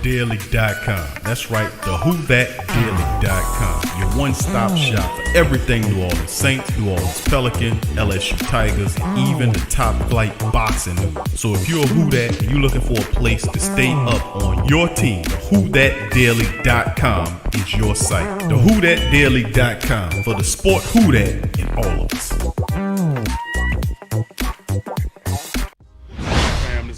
whothatdaily.com. That's right, the whothatdaily.com. Your one-stop shop for everything New Orleans Saints, New Orleans Pelicans, LSU Tigers, and even the top flight boxing news. So if you're a Who Dat and you're looking for a place to stay up on your team, the whothatdaily.com is your site. The whothatdaily.com for the sport Who Dat in all of us.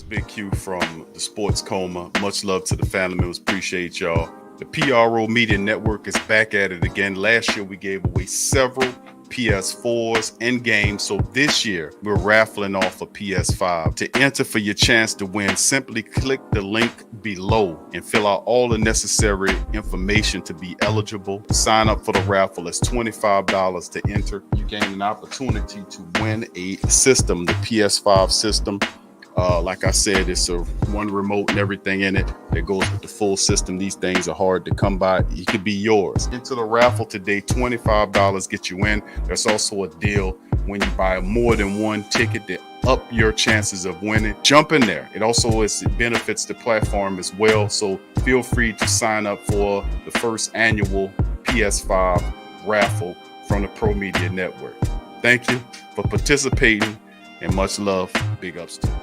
Big Q from the Sports Coma. Much love to the family members. Appreciate y'all. The PRO Media Network is back at it again. Last year, we gave away several PS4s and games. So this year, we're raffling off a PS5. To enter for your chance to win, simply click the link below and fill out all the necessary information to be eligible. Sign up for the raffle. It's $25 to enter. You gain an opportunity to win a system, the PS5 system. Like I said, it's a one remote and everything in it that goes with the full system. These things are hard to come by. It could be yours. Into the raffle today, $25 get you in. There's also a deal when you buy more than one ticket to up your chances of winning. Jump in there. It also benefits the platform as well. So feel free to sign up for the first annual PS5 raffle from the Pro Media Network. Thank you for participating and much love. Big ups to you.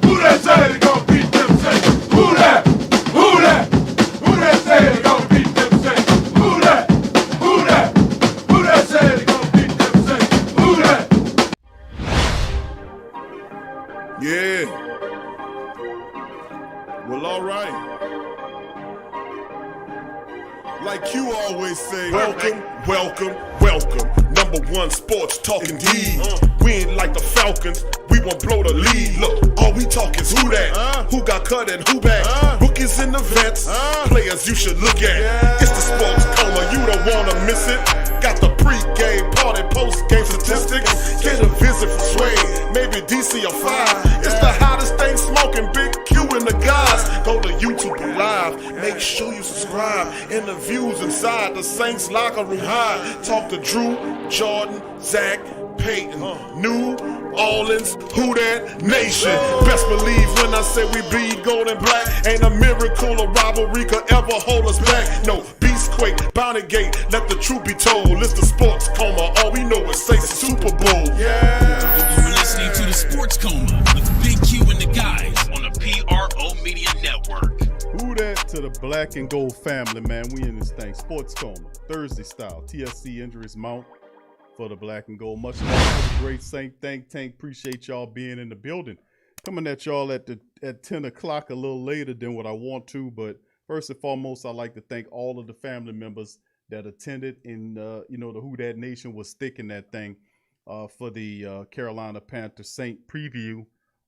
Who that say they gon' beat them Saints? Who that? Who that? Who that say they gon' beat them Saints? Who that? Who that? Who that say they gon' beat them Saints? Who that? Yeah. Well, all right. Like you always say, welcome, welcome, welcome. Number one sports talking D. We ain't like the Falcons. We won't blow the lead. Look, all we talk is who that, who got cut and who back. Rookies in the vets, players you should look at. It's the Sports Coma, you don't wanna miss it. Got the pre-game, party, post-game statistics. Get a visit from Sway, maybe DC or 5. It's the hottest thing smoking, Big Q and the guys. Go to YouTube Live, make sure you subscribe. Interviews inside the Saints locker room high. Talk to Drew, Jordan, Zach, Peyton, New Orleans, Who Dat Nation. Best believe when I say we bleed gold and black. Ain't a miracle or rivalry could ever hold us back. No, Beastquake, Bounty Gate, let the truth be told. It's the Sports Coma, all we know is say Super Bowl. Yeah. You're listening to the Sports Coma with Big Q and the guys on the PRO Media Network. Who Dat to the black and gold family, man. We in this thing. Sports Coma, Thursday style. TSC injuries mount for the black and gold. Much love for the great Saint Think Tank. Appreciate y'all being in the building. Coming at y'all at 10 o'clock, a little later than what I want to. But first and foremost, I'd like to thank all of the family members that attended. And, the Who Dat Nation was thick in that thing for the Carolina Panthers Saint preview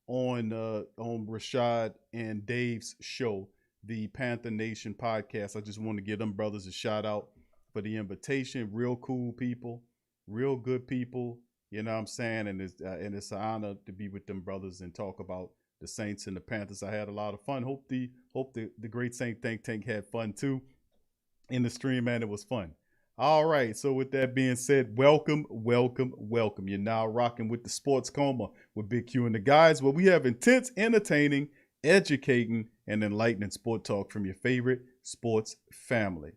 on Rashad and Dave's show, the Panther Nation podcast. I just want to give them brothers a shout out for the invitation. Real cool people. Real good people, you know what I'm saying? And it's an honor to be with them brothers and talk about the Saints and the Panthers. I had a lot of fun. Hope the great Saint Think Tank had fun too in the stream, man. It was fun. All right, so with that being said, welcome. You're now rocking with the Sports Coma with Big Q and the guys, where we have intense, entertaining, educating, and enlightening sport talk from your favorite sports family.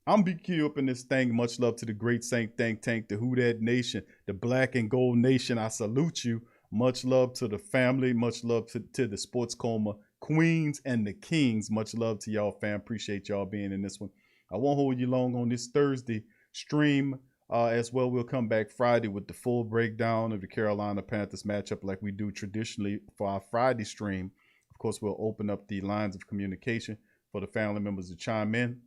I'm Big Q up in this thing. Much love to the great Saint Think Tank, the Who Dat Nation, the Black and Gold Nation. I salute you. Much love to the family. Much love to the Sports Coma Queens and the Kings. Much love to y'all, fam. Appreciate y'all being in this one. I won't hold you long on this Thursday stream as well. We'll come back Friday with the full breakdown of the Carolina Panthers matchup like we do traditionally for our Friday stream. Of course, we'll open up the lines of communication for the family members to chime in.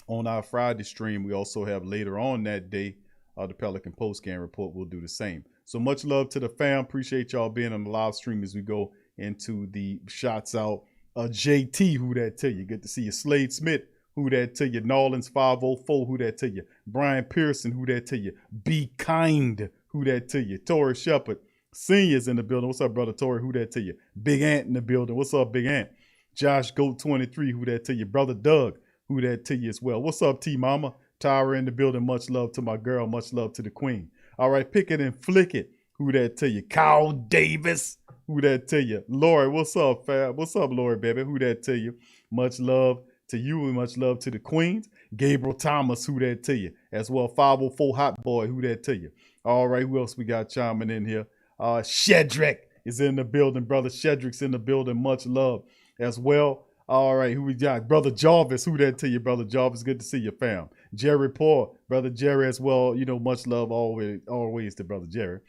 On our Friday stream, we also have later on that day, the Pelican Postgame Report. We'll do the same. So much love to the fam. Appreciate y'all being on the live stream as we go into the shots out. JT, who that to you? Good to see you. Slade Smith, who that to you? Nolans 504, who that to you? Brian Pearson, who that to you? Be Kind, who that to you? Torrey Shepard, Senior's in the building. What's up, brother Torrey? Who that to you? Big Ant in the building. What's up, Big Ant? Josh Goat 23, who that to you? Brother Doug, who that to you as well? What's up, T-Mama? Tyra in the building. Much love to my girl. Much love to the queen. All right, pick it and flick it. Who that to you? Kyle Davis. Who that to you? Lori, what's up, fam? What's up, Lori, baby? Who that to you? Much love to you and much love to the Queens. Gabriel Thomas, who that to you? As well, 504 Hot Boy, who that to you? All right, who else we got chiming in here? Shedrick is in the building. Brother Shedrick's in the building. Much love as well. All right, who we got? Brother Jarvis, who that to you? Brother Jarvis, good to see you, fam. Jerry Poor, Brother Jerry as well. You know, much love always to Brother Jerry.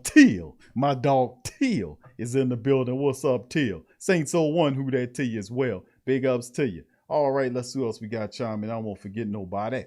Teal, my dog Teal is in the building. What's up, Teal? Saints OL, who that to you as well. Big ups to you. All right, let's see who else we got chiming. I won't forget nobody.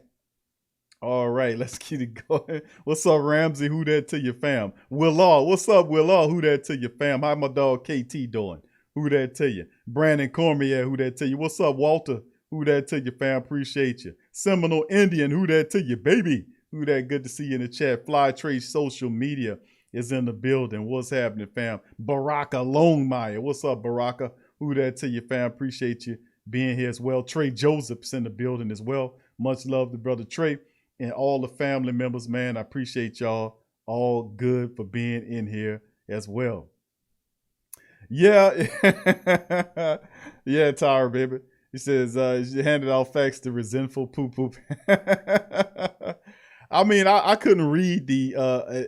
All right, let's keep it going. What's up, Ramsey? Who that to you, fam? Will what's up, Will Who that to you, fam? How my dog KT doing? Who that to you? Brandon Cormier, who that to you? What's up, Walter? Who that to you, fam? Appreciate you. Seminole Indian, who that to you, baby? Who that? Good to see you in the chat. Fly Trade Social Media is in the building. What's happening, fam? Baraka Longmire. What's up, Baraka? Who that to you, fam? Appreciate you being here as well. Trey Joseph's in the building as well. Much love to Brother Trey and all the family members, man. I appreciate y'all all good for being in here as well. Yeah. Yeah, Tyra, baby. He says, you handed out facts to resentful poop poop. I mean, I couldn't read the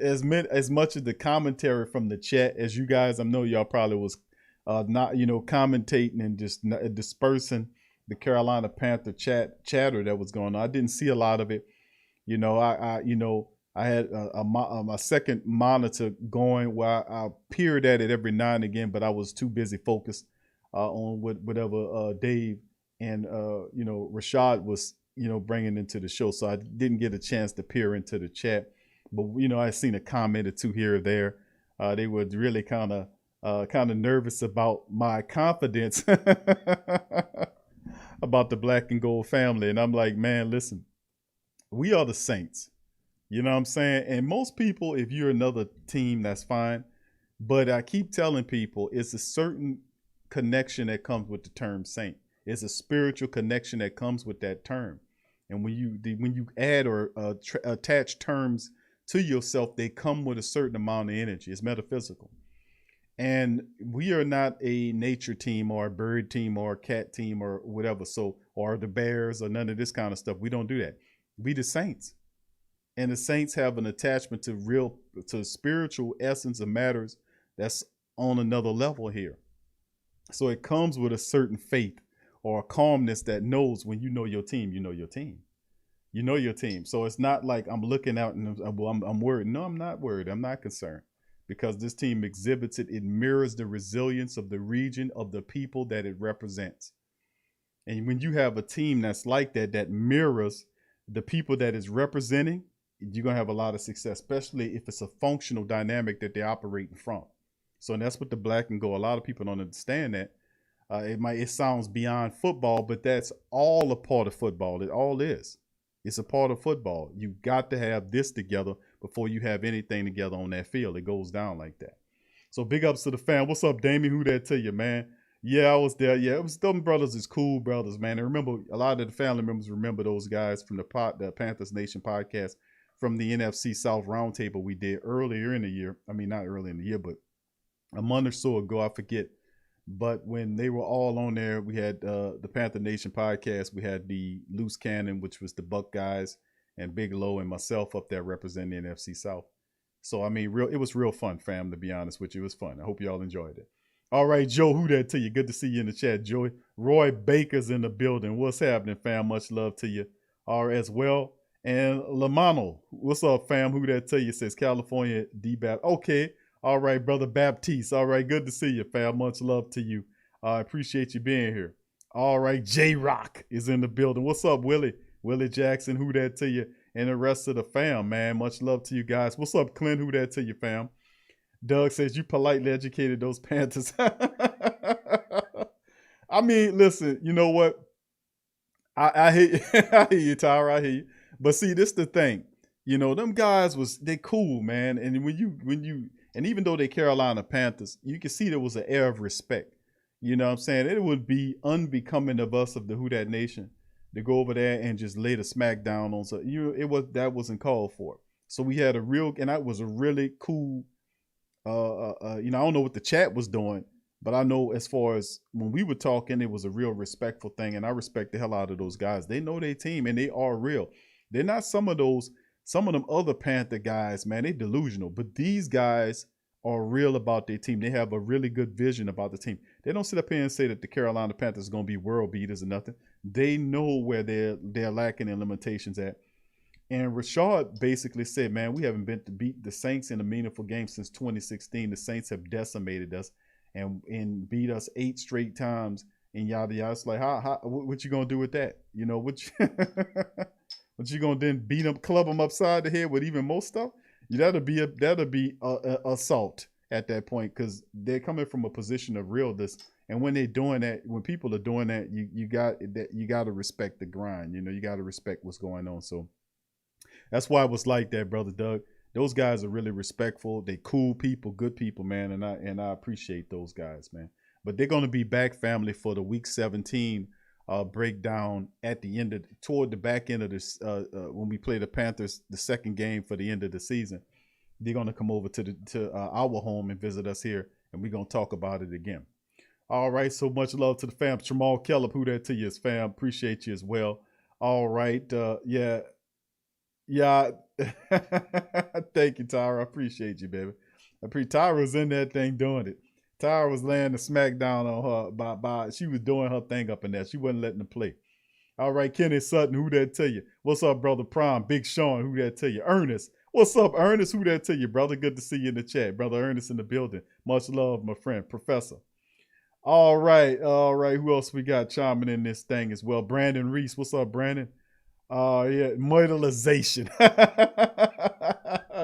as much of the commentary from the chat as you guys. I know y'all probably was not, commentating and just dispersing the Carolina Panther chatter that was going on. I didn't see a lot of it. I had a second monitor going where I peered at it every now and again, but I was too busy focused on whatever Dave and Rashad was bringing into the show, so I didn't get a chance to peer into the chat. But I seen a comment or two here or there. They were really kind of nervous about my confidence about the Black and Gold family, and I'm like, man, listen, we are the Saints. You know what I'm saying? And most people, if you're another team, that's fine. But I keep telling people it's a certain connection that comes with the term saint. It's a spiritual connection that comes with that term. And when you add or attach terms to yourself, they come with a certain amount of energy. It's metaphysical. And we are not a nature team or a bird team or a cat team or whatever. So, or the Bears or none of this kind of stuff. We don't do that. We the Saints. And the Saints have an attachment to spiritual essence of matters that's on another level here. So it comes with a certain faith or a calmness that knows when you know your team, you know your team. You know your team. So it's not like I'm looking out and I'm worried. No, I'm not worried. I'm not concerned because this team exhibits it. It mirrors the resilience of the region, of the people that it represents. And when you have a team that's like that, that mirrors the people that is representing, you're going to have a lot of success, especially if it's a functional dynamic that they're operating from. So and that's what the Black and Gold. A lot of people don't understand that. It sounds beyond football, but that's all a part of football. It all is. It's a part of football. You got to have this together before you have anything together on that field. It goes down like that. So big ups to the fan. What's up, Damien? Who that to you, man? Yeah, I was there. Yeah, it was them brothers is cool brothers, man. And remember, a lot of the family members remember those guys from the Panthers Nation podcast from the NFC South Roundtable we did earlier in the year. I mean, not early in the year, but a month or so ago, I forget. But when they were all on there, we had the Panther Nation podcast. We had the Loose Cannon, which was the Buck guys, and Big Low and myself up there representing the NFC South. So, I mean, it was real fun, fam, to be honest with you. It was fun. I hope y'all enjoyed it. All right, Joe, who that to you? Good to see you in the chat, Joey. Roy Baker's in the building. What's happening, fam? Much love to you as well. And Lamano, what's up, fam? Who that to you? Says California D-Bap. Okay. All right, Brother Baptiste. All right, good to see you, fam. Much love to you. I appreciate you being here. All right, J-Rock is in the building. What's up, Willie? Willie Jackson, who that to you? And the rest of the fam, man. Much love to you guys. What's up, Clint? Who that to you, fam? Doug says you politely educated those Panthers. I mean, listen, you know what? I hear you, Tyra. I hear you. But see, this the thing. You know, them guys they cool, man. And when you and even though they Carolina Panthers, you can see there was an air of respect. You know what I'm saying? It would be unbecoming of us of the Who Dat Nation to go over there and just lay the smack down on that wasn't called for. So we had and that was a really cool I don't know what the chat was doing, but I know as far as when we were talking, it was a real respectful thing, and I respect the hell out of those guys. They know their team, and they are real. They're not some of them other Panther guys, man. They delusional, but these guys are real about their team. They have a really good vision about the team. They don't sit up here and say that the Carolina Panthers are going to be world beaters or nothing. They know where they're lacking in limitations at. And Rashad basically said, man, we haven't been to beat the Saints in a meaningful game since 2016. The Saints have decimated us and beat us 8 straight times and yada yada. It's like, what you gonna do with that? You know, what you gonna then beat them, club them upside the head with even more stuff? That'll be assault at that point, because they're coming from a position of realness. And when they're doing that, when people are doing that, you got to respect the grind. You know, you got to respect what's going on. So that's why it was like that, Brother Doug. Those guys are really respectful. They cool people, good people, man, and I appreciate those guys, man. But they're gonna be back, family, for the Week 17 breakdown at the end of toward the back end of this when we play the Panthers, the second game for the end of the season. They're gonna come over to our home and visit us here, and we're gonna talk about it again. All right, so much love to the fam. Jamal Kellop, who that to you is, fam. Appreciate you as well. All right, yeah. Thank you, Tyra. I appreciate you, baby. Tyra was in that thing doing it. Tyra was laying the smackdown on her by she was doing her thing up in there. She wasn't letting them play. All right, Kenny Sutton, who that to you? What's up, brother Prime? Big Sean, who that to you? Ernest, what's up, Ernest? Who that to you, brother? Good to see you in the chat, brother Ernest in the building. Much love, my friend, Professor. All right. Who else we got chiming in this thing as well? Brandon Reese, what's up, Brandon? Yeah, modelization.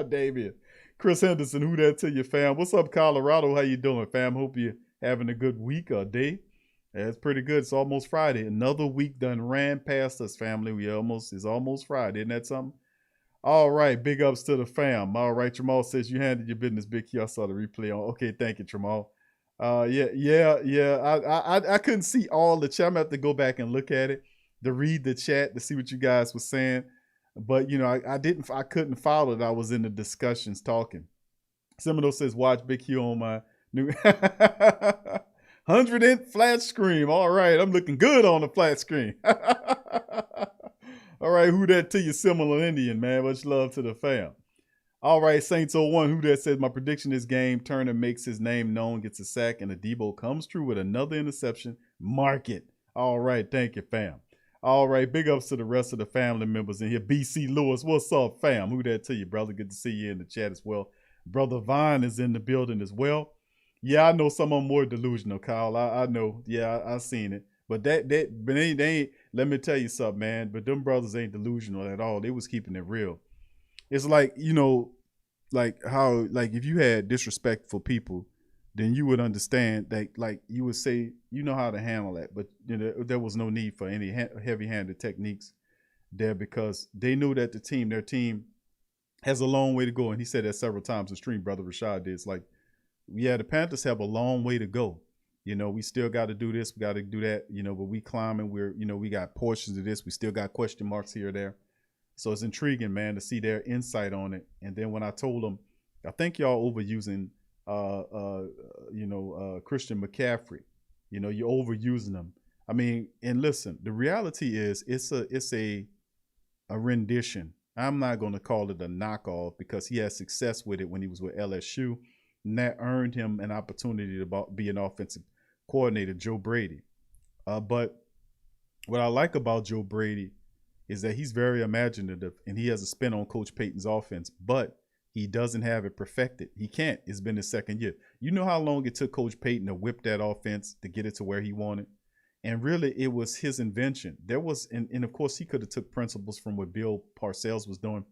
David. Chris Henderson, who that to you, fam? What's up, Colorado? How you doing, fam? Hope you're having a good week or day. Yeah, it's pretty good. It's almost Friday. Another week done ran past us, family. It's almost Friday. Isn't that something? All right. Big ups to the fam. All right. Jamal says you handled your business, Big Q. I saw the replay on. Okay. Thank you, Jamal. Yeah. I couldn't see all the chat. I'm going to have to go back and look at it to read the chat to see what you guys were saying. But, you know, I couldn't follow it. I was in the discussions talking. Semino says, watch Big Q on my new 100-inch flat screen. All right. I'm looking good on the flat screen. All right. Who that to you, Similar Indian, man? Much love to the fam. All right. Saints 01, who that says, my prediction this game, Turner makes his name known, gets a sack, and Adebo comes through with another interception. Mark it. All right. Thank you, fam. All right, big ups to the rest of the family members in here. BC Lewis, what's up, fam? Who that to you, brother? Good to see you in the chat as well. Brother Vine is in the building as well. Yeah, I know some of them more delusional, Kyle. I know. Yeah, I seen it. But they ain't, let me tell you something, man. But them brothers ain't delusional at all. They was keeping it real. It's like, you know, like how, like if you had disrespectful people, then you would understand that, like you would say, you know how to handle that. But you know, there was no need for any heavy-handed techniques there, because they knew that their team has a long way to go. And he said that several times in stream, Brother Rashad did. It's like, yeah, the Panthers have a long way to go. You know, we still got to do this. We got to do that, you know, but we climbing. We got portions of this. We still got question marks here or there. So it's intriguing, man, to see their insight on it. And then when I told them, I think y'all overusing Christian McCaffrey, you know, you're overusing them. I mean, and listen, the reality is it's a rendition. I'm not going to call it a knockoff, because he had success with it when he was with LSU, and that earned him an opportunity to be an offensive coordinator, Joe Brady. But what I like about Joe Brady is that he's very imaginative, and he has a spin on Coach Payton's offense, but he doesn't have it perfected. He can't. It's been his second year. You know how long it took Coach Payton to whip that offense to get it to where he wanted? And really, it was his invention. There was, and of course, he could have took principles from what Bill Parcells was doing.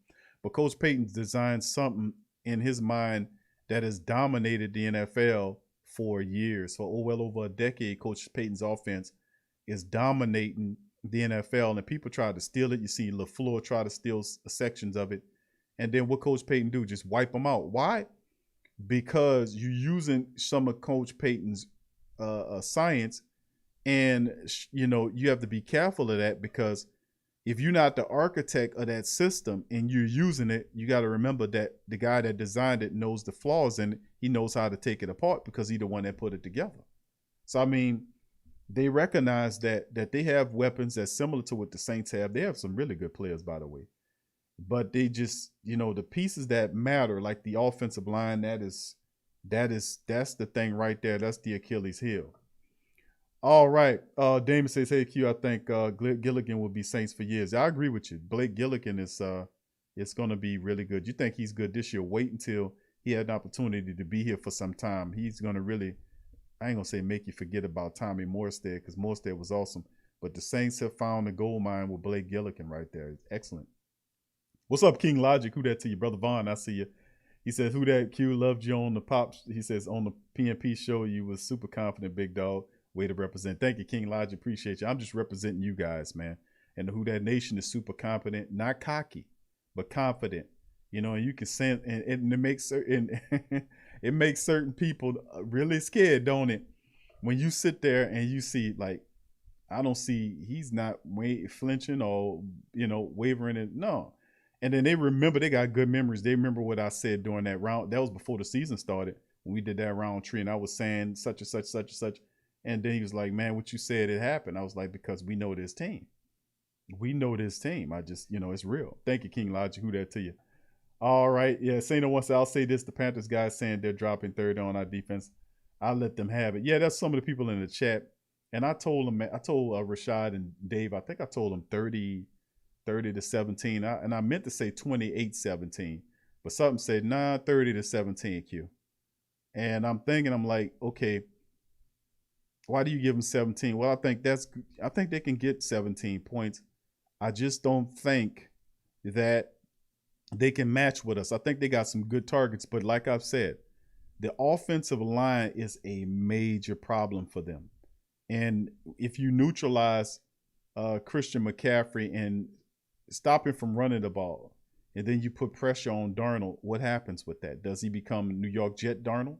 But Coach Payton designed something in his mind that has dominated the NFL for years. For well over a decade, Coach Payton's offense is dominating the NFL. And people try to steal it. You see LaFleur try to steal sections of it. And then what Coach Payton do? Just wipe them out. Why? Because you're using some of Coach Payton's science, and you know you have to be careful of that, because if you're not the architect of that system and you're using it, you got to remember that the guy that designed it knows the flaws in it. He knows how to take it apart because he's the one that put it together. So, I mean, they recognize that they have weapons that's similar to what the Saints have. They have some really good players, by the way. But they just, the pieces that matter, like the offensive line, that's the thing right there. That's the Achilles heel. All right. Damon says, hey, Q, I think Gilligan will be Saints for years. I agree with you. Blake Gilligan is it's going to be really good. You think he's good this year? Wait until he had an opportunity to be here for some time. He's going to really, I ain't going to say make you forget about Tommy Morstead, because Morstead was awesome. But the Saints have found the gold mine with Blake Gilligan right there. It's excellent. What's up, King Logic? Who that to you? Brother Vaughn, I see you. He says, who that? Q loved you on the Pops. He says, on the PNP show, you was super confident, big dog. Way to represent. Thank you, King Logic. Appreciate you. I'm just representing you guys, man. And the Who That Nation is super confident, not cocky, but confident. And you can send, and it makes certain it makes certain people really scared, don't it? When you sit there and you see, like, I don't see, he's not flinching or wavering. No. And then they remember, they got good memories. They remember what I said during that round. That was before the season started when we did that round tree, and I was saying such and such, such and such. And then he was like, man, what you said, it happened. I was like, because we know this team. We know this team. I just, it's real. Thank you, King Logic. Who that to you? All right. Yeah, Saint wants to, I'll say this. The Panthers guys saying they're dropping third on our defense. I'll let them have it. Yeah, that's some of the people in the chat. And I told them, Rashad and Dave, I think I told them 30 to 17. And I meant to say 28-17. But something said, 30 to 17, Q. And I'm thinking, I'm like, okay, why do you give them 17? Well, I think they can get 17 points. I just don't think that they can match with us. I think they got some good targets, but like I've said, the offensive line is a major problem for them. And if you neutralize Christian McCaffrey and stop him from running the ball, and then you put pressure on Darnold, what happens with that? Does he become New York Jet Darnold?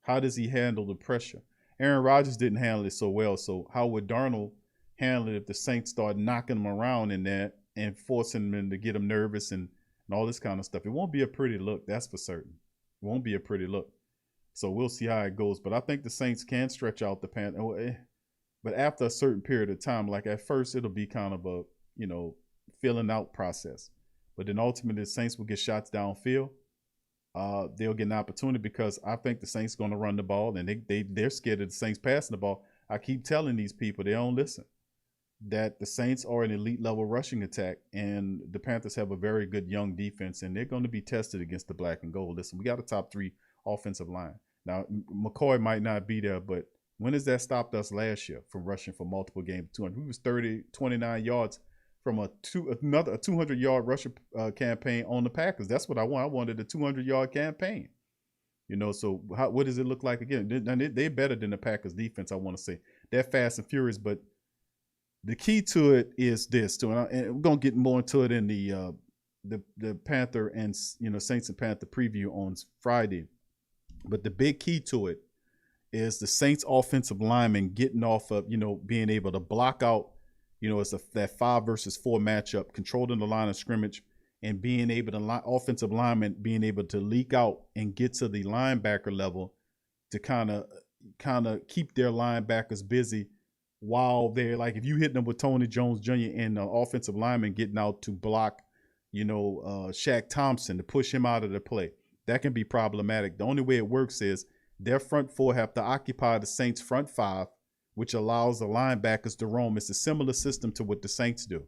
How does he handle the pressure? Aaron Rodgers didn't handle it so well, so how would Darnold handle it if the Saints start knocking him around in there and forcing him to get him nervous and all this kind of stuff? It won't be a pretty look, that's for certain. It won't be a pretty look. So we'll see how it goes. But I think the Saints can stretch out the Panthers. But after a certain period of time, like at first, it'll be kind of a, filling out process. But then ultimately, the Saints will get shots downfield. They'll get an opportunity because I think the Saints going to run the ball, and they're scared of the Saints passing the ball. I keep telling these people, they don't listen, that the Saints are an elite level rushing attack, and the Panthers have a very good young defense, and they're going to be tested against the black and gold. Listen, we got a top 3 offensive line. Now, McCoy might not be there, but when has that stopped us last year from rushing for multiple games? 200. We was 29 yards from another 200-yard rushing campaign on the Packers. That's what I want. I wanted a 200-yard campaign. So what does it look like again? They're better than the Packers defense, I want to say. They're fast and furious, but the key to it is this, too. And we're going to get more into it in the Panther and, Saints and Panther preview on Friday. But the big key to it is the Saints offensive linemen getting off of, being able to block out, it's that 5 versus 4 matchup, controlling the line of scrimmage, and being able to offensive linemen being able to leak out and get to the linebacker level to kind of keep their linebackers busy while they're, like, if you hit them with Tony Jones Jr. and the offensive lineman getting out to block, Shaq Thompson, to push him out of the play, that can be problematic. The only way it works is their front 4 have to occupy the Saints' front 5, which allows the linebackers to roam. It's a similar system to what the Saints do.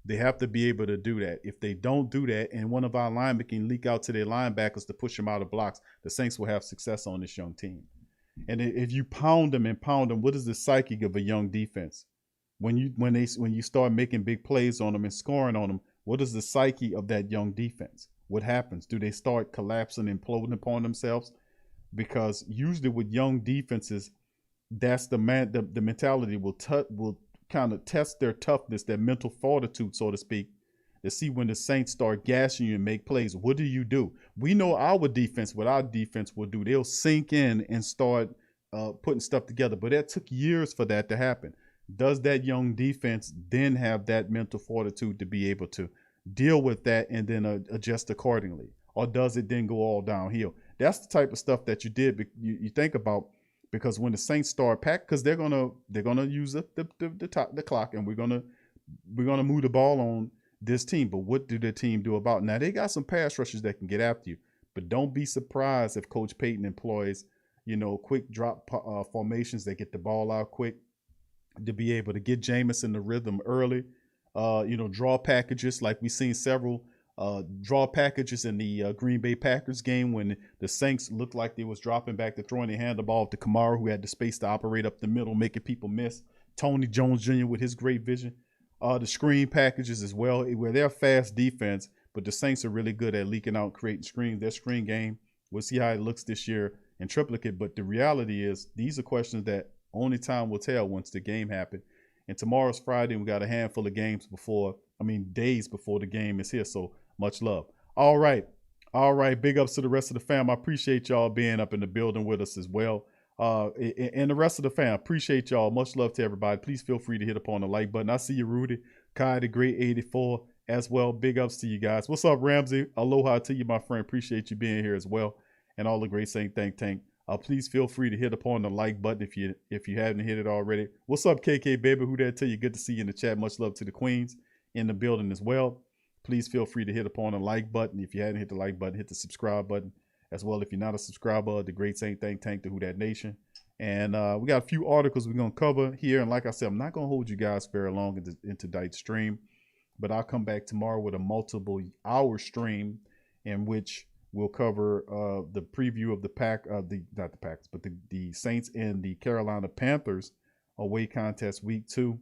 They have to be able to do that. If they don't do that, and one of our linemen can leak out to their linebackers to push them out of blocks, the Saints will have success on this young team. And if you pound them, what is the psyche of a young defense? When you start making big plays on them and scoring on them, what is the psyche of that young defense? What happens? Do they start collapsing and imploding upon themselves? Because usually with young defenses, that's the mentality will kind of test their toughness, their mental fortitude, so to speak, to see when the Saints start gashing you and make plays. What do? We know our defense, what our defense will do. They'll sink in and start putting stuff together. But that took years for that to happen. Does that young defense then have that mental fortitude to be able to deal with that and then adjust accordingly? Or does it then go all downhill? That's the type of stuff that you think about, because when the Saints start pack, because they're gonna use the clock, and we're gonna move the ball on this team. But what do the team do about it? Now? They got some pass rushers that can get after you, but don't be surprised if Coach Payton employs, quick drop formations that get the ball out quick, to be able to get Jameis in the rhythm early. Draw packages, like we've seen several draw packages in the Green Bay Packers game when the Saints looked like they was dropping back to throwing. They hand the ball to Kamara, who had the space to operate up the middle, making people miss. Tony Jones Jr. with his great vision. The screen packages as well, where they're fast defense, but the Saints are really good at leaking out, creating screens. Their screen game, we'll see how it looks this year in triplicate. But the reality is, these are questions that only time will tell once the game happens. And tomorrow's Friday, and we got a handful of days before the game is here. So much love. All right. Big ups to the rest of the fam. I appreciate y'all being up in the building with us as well. And the rest of the fam, appreciate y'all. Much love to everybody. Please feel free to hit upon the like button. I see you, Rudy, Kai, the great 84 as well. Big ups to you guys. What's up, Ramsey? Aloha to you, my friend. Appreciate you being here as well. And all the great Saint Think Tank. Please feel free to hit upon the like button if you haven't hit it already. What's up, KK baby? Who that to you? Good to see you in the chat. Much love to the queens in the building as well. Please feel free to hit upon the like button. If you hadn't hit the like button, hit the subscribe button as well. If you're not a subscriber, the great Saint Think Tank, the Who Dat Nation. And we got a few articles we're going to cover here. And like I said, I'm not going to hold you guys very long into tonight's stream, but I'll come back tomorrow with a multiple hour stream in which we'll cover the preview of the Saints and the Carolina Panthers away contest week 2.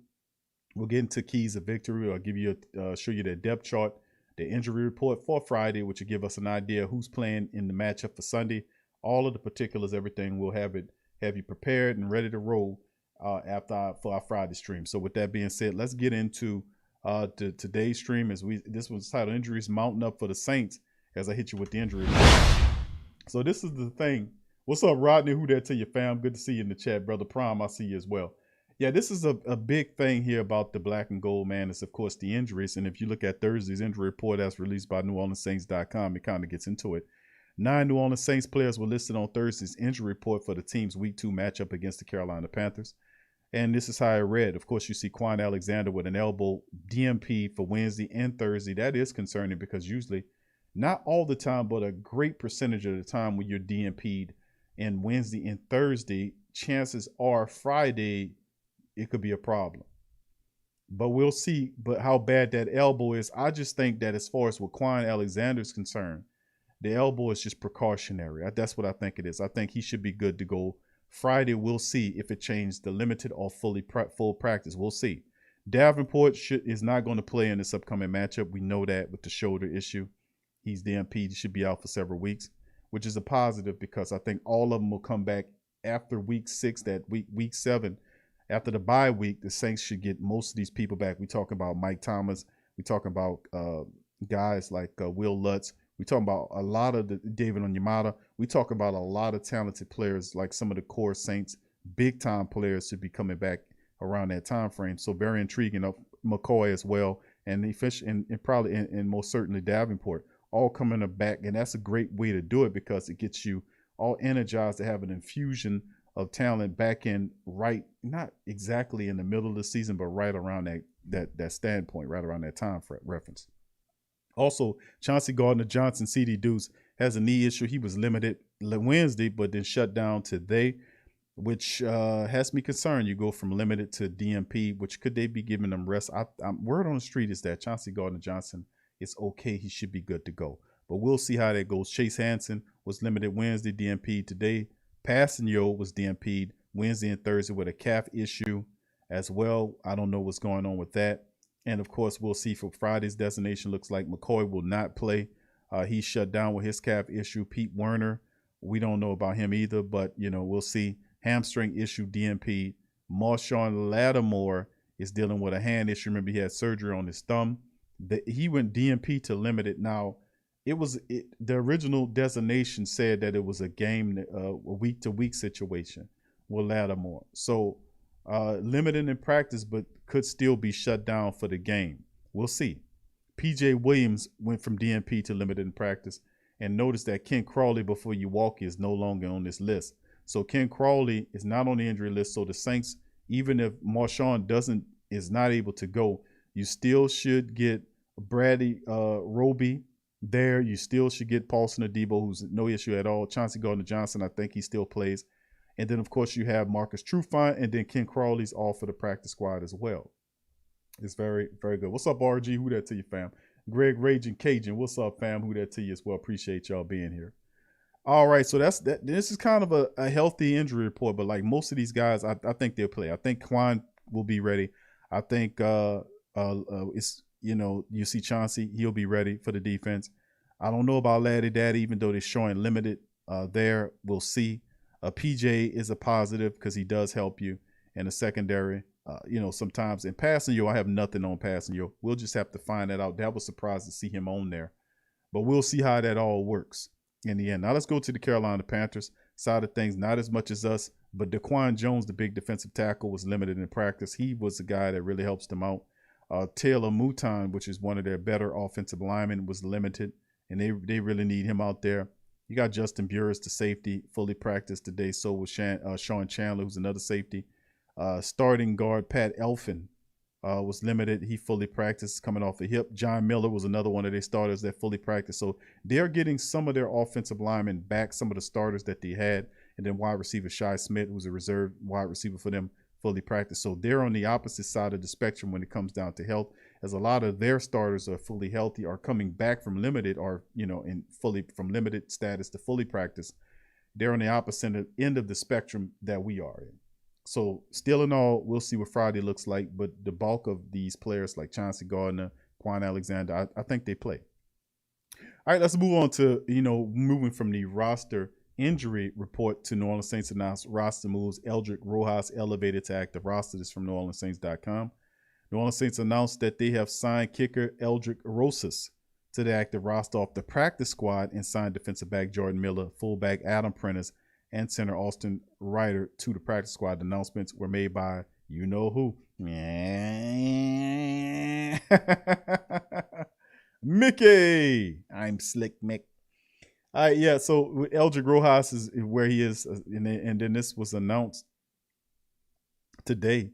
We'll get into keys of victory. I'll give you show you the depth chart, the injury report for Friday, which will give us an idea who's playing in the matchup for Sunday. All of the particulars, everything, we'll have you prepared and ready to roll for our Friday stream. So with that being said, let's get into today's stream. This was titled "Injuries Mounting Up for the Saints." As I hit you with the injury. So this is the thing. What's up, Rodney? Who that to you, fam? Good to see you in the chat, brother Prime. I see you as well. Yeah, this is a big thing here about the black and gold, man. It's, of course, the injuries. And if you look at Thursday's injury report as released by NewOrleansSaints.com, it kind of gets into it. 9 New Orleans Saints players were listed on Thursday's injury report for the team's Week 2 matchup against the Carolina Panthers. And this is how I read. Of course, you see Quan Alexander with an elbow DMP for Wednesday and Thursday. That is concerning because usually, not all the time, but a great percentage of the time when you're DMP'd and Wednesday and Thursday, chances are Friday, it could be a problem. But we'll see how bad that elbow is. I just think that as far as what Quan Alexander is concerned, the elbow is just precautionary. That's what I think it is. I think he should be good to go. Friday, we'll see if it changed the limited or full practice. We'll see. Davenport is not going to play in this upcoming matchup. We know that with the shoulder issue. He's DMP. He should be out for several weeks, which is a positive because I think all of them will come back after week 6, that week 7. After the bye week, the Saints should get most of these people back. We talking about Mike Thomas. We talking about guys like Will Lutz. We talking about a lot of David Onyemata. We talk about a lot of talented players like some of the core Saints, big-time players should be coming back around that time frame. So very intriguing. McCoy as well, and probably most certainly Davenport. All coming back, and that's a great way to do it because it gets you all energized to have an infusion of talent back in right, not exactly in the middle of the season, but right around that standpoint, right around that time reference. Also, Chauncey Gardner-Johnson, CD Deuce, has a knee issue. He was limited Wednesday, but then shut down today, which has me concerned. You go from limited to DMP, which could they be giving them rest? Word on the street is that Chauncey Gardner-Johnson, it's okay. He should be good to go. But we'll see how that goes. Chase Hansen was limited Wednesday, DMP today. Passanio was DMP'd Wednesday and Thursday with a calf issue as well. I don't know what's going on with that. And, of course, we'll see for Friday's destination. Looks like McCoy will not play. He's shut down with his calf issue. Pete Werner, we don't know about him either, but, we'll see. Hamstring issue, DMP. Marshawn Lattimore is dealing with a hand issue. Remember, he had surgery on his thumb. He went DMP to limited. Now, the original designation said that it was a game, a week-to-week situation with Lattimore. So limited in practice, but could still be shut down for the game. We'll see. PJ Williams went from DNP to limited in practice. And notice that Ken Crawley, before you walk, is no longer on this list. So Ken Crawley is not on the injury list. So the Saints, even if Marshawn is not able to go, you still should get Brady Roby there. You still should get Paulson Adebo, who's no issue at all. Chauncey Gardner-Johnson, I think he still plays. And then, of course, you have Marcus Trufant, and then Ken Crawley's off for the practice squad as well. It's very, very good. What's up, RG? Who that to you, fam? Greg Raging Cajun, what's up, fam? Who that to you as well? Appreciate y'all being here. All right, so that's that. This is kind of a healthy injury report, but like most of these guys, I think they'll play. I think Quan will be ready. I think it's you see Chauncey, he'll be ready for the defense. I don't know about Laddie Daddy, even though they're showing limited there. We'll see. PJ is a positive because he does help you in the secondary. Sometimes in Passenger, I have nothing on Passenger. We'll just have to find that out. That was surprised to see him on there. But we'll see how that all works in the end. Now let's go to the Carolina Panthers side of things. Not as much as us, but Daquan Jones, the big defensive tackle, was limited in practice. He was the guy that really helps them out. Taylor Mouton, which is one of their better offensive linemen, was limited, and they really need him out there. You got Justin Burris, the safety, fully practiced today. So was Sean Chandler, who's another safety. Starting guard Pat Elfin was limited. He fully practiced coming off a hip. John Miller was another one of their starters that fully practiced. So they're getting some of their offensive linemen back, some of the starters that they had. And then wide receiver Shai Smith, who's a reserve wide receiver for them, fully practiced. So they're on the opposite side of the spectrum when it comes down to health, as a lot of their starters are fully healthy, are coming back from limited, or in fully from limited status to fully practice. They're on the opposite end of the spectrum that we are in. So still in all, we'll see what Friday looks like. But the bulk of these players like Chauncey Gardner, Quan Alexander, I think they play. All right, let's move on to, moving from the roster injury report to New Orleans Saints announced roster moves. Eldrick Rojas elevated to active roster. This is from NewOrleansSaints.com. New Orleans Saints announced that they have signed kicker Eldrick Rosas to the active roster off the practice squad and signed defensive back Jordan Miller, fullback Adam Prentice, and center Austin Ryder to the practice squad. The announcements were made by you-know-who. Mickey. I'm Slick Mick. All right, yeah, so Eldrick Rojas is where he is, and then this was announced today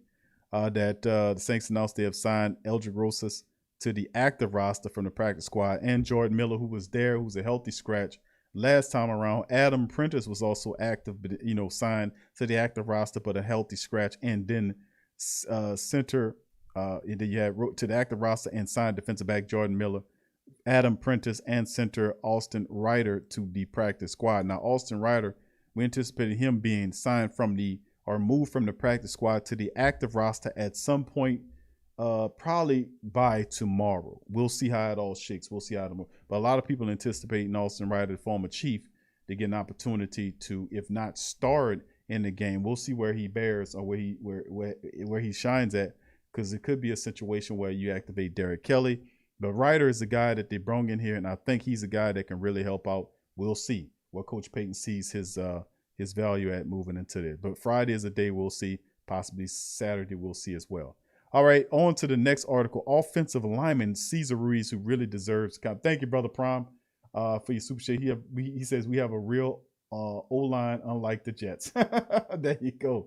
that the Saints announced they have signed Eldrick Rosas to the active roster from the practice squad, and Jordan Miller, who was there, who's a healthy scratch last time around. Adam Prentice was also active, but signed to the active roster, but a healthy scratch. And then center, and then you had to the active roster and signed defensive back Jordan Miller, Adam Prentice, and center Austin Ryder to the practice squad. Now, Austin Ryder, we anticipated him being signed moved from the practice squad to the active roster at some point, probably by tomorrow. We'll see how it all shakes. We'll see how it moves. But a lot of people anticipating Austin Ryder, the former Chief, to get an opportunity to, if not start in the game. We'll see where he bears or where he shines at, because it could be a situation where you activate Derek Kelly. But Ryder is the guy that they brought in here, and I think he's a guy that can really help out. We'll see what Coach Payton sees his value at moving into there. But Friday is a day we'll see. Possibly Saturday we'll see as well. All right, on to the next article. Offensive lineman Cesar Ruiz, who really deserves. Thank you, Brother Prime, for your super chat. He says we have a real O-line, unlike the Jets. There you go.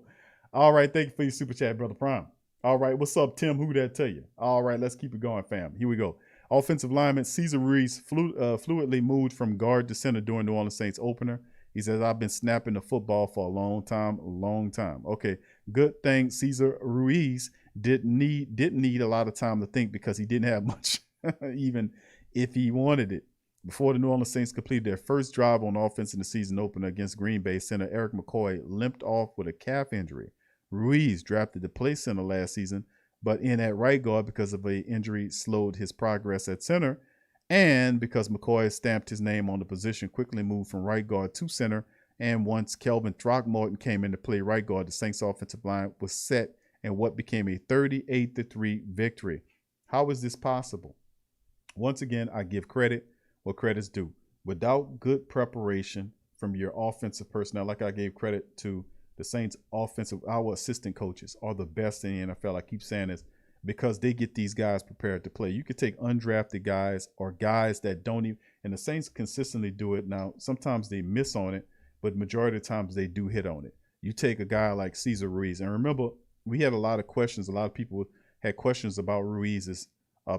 All right, thank you for your super chat, Brother Prime. All right, what's up, Tim? Who that tell you? All right, let's keep it going, fam. Here we go. Offensive lineman Cesar Ruiz fluidly moved from guard to center during New Orleans Saints opener. He says, I've been snapping the football for a long time. Okay, good thing Cesar Ruiz didn't need a lot of time to think, because he didn't have much, even if he wanted it. Before the New Orleans Saints completed their first drive on offense in the season opener against Green Bay, center Eric McCoy limped off with a calf injury. Ruiz drafted to play center last season, but in at right guard because of an injury slowed his progress at center, and because McCoy stamped his name on the position, quickly moved from right guard to center. And once Kelvin Throckmorton came in to play right guard, the Saints offensive line was set in what became a 38-3 victory. How is this possible? Once again, I give credit where credit's due. Without good preparation from your offensive personnel, like I gave credit to the Saints our assistant coaches are the best in the NFL. I keep saying this because they get these guys prepared to play. You could take undrafted guys or guys that don't even, and the Saints consistently do it. Now, sometimes they miss on it, but majority of the times they do hit on it. You take a guy like Cesar Ruiz, and remember, we had a lot of questions. A lot of people had questions about Ruiz's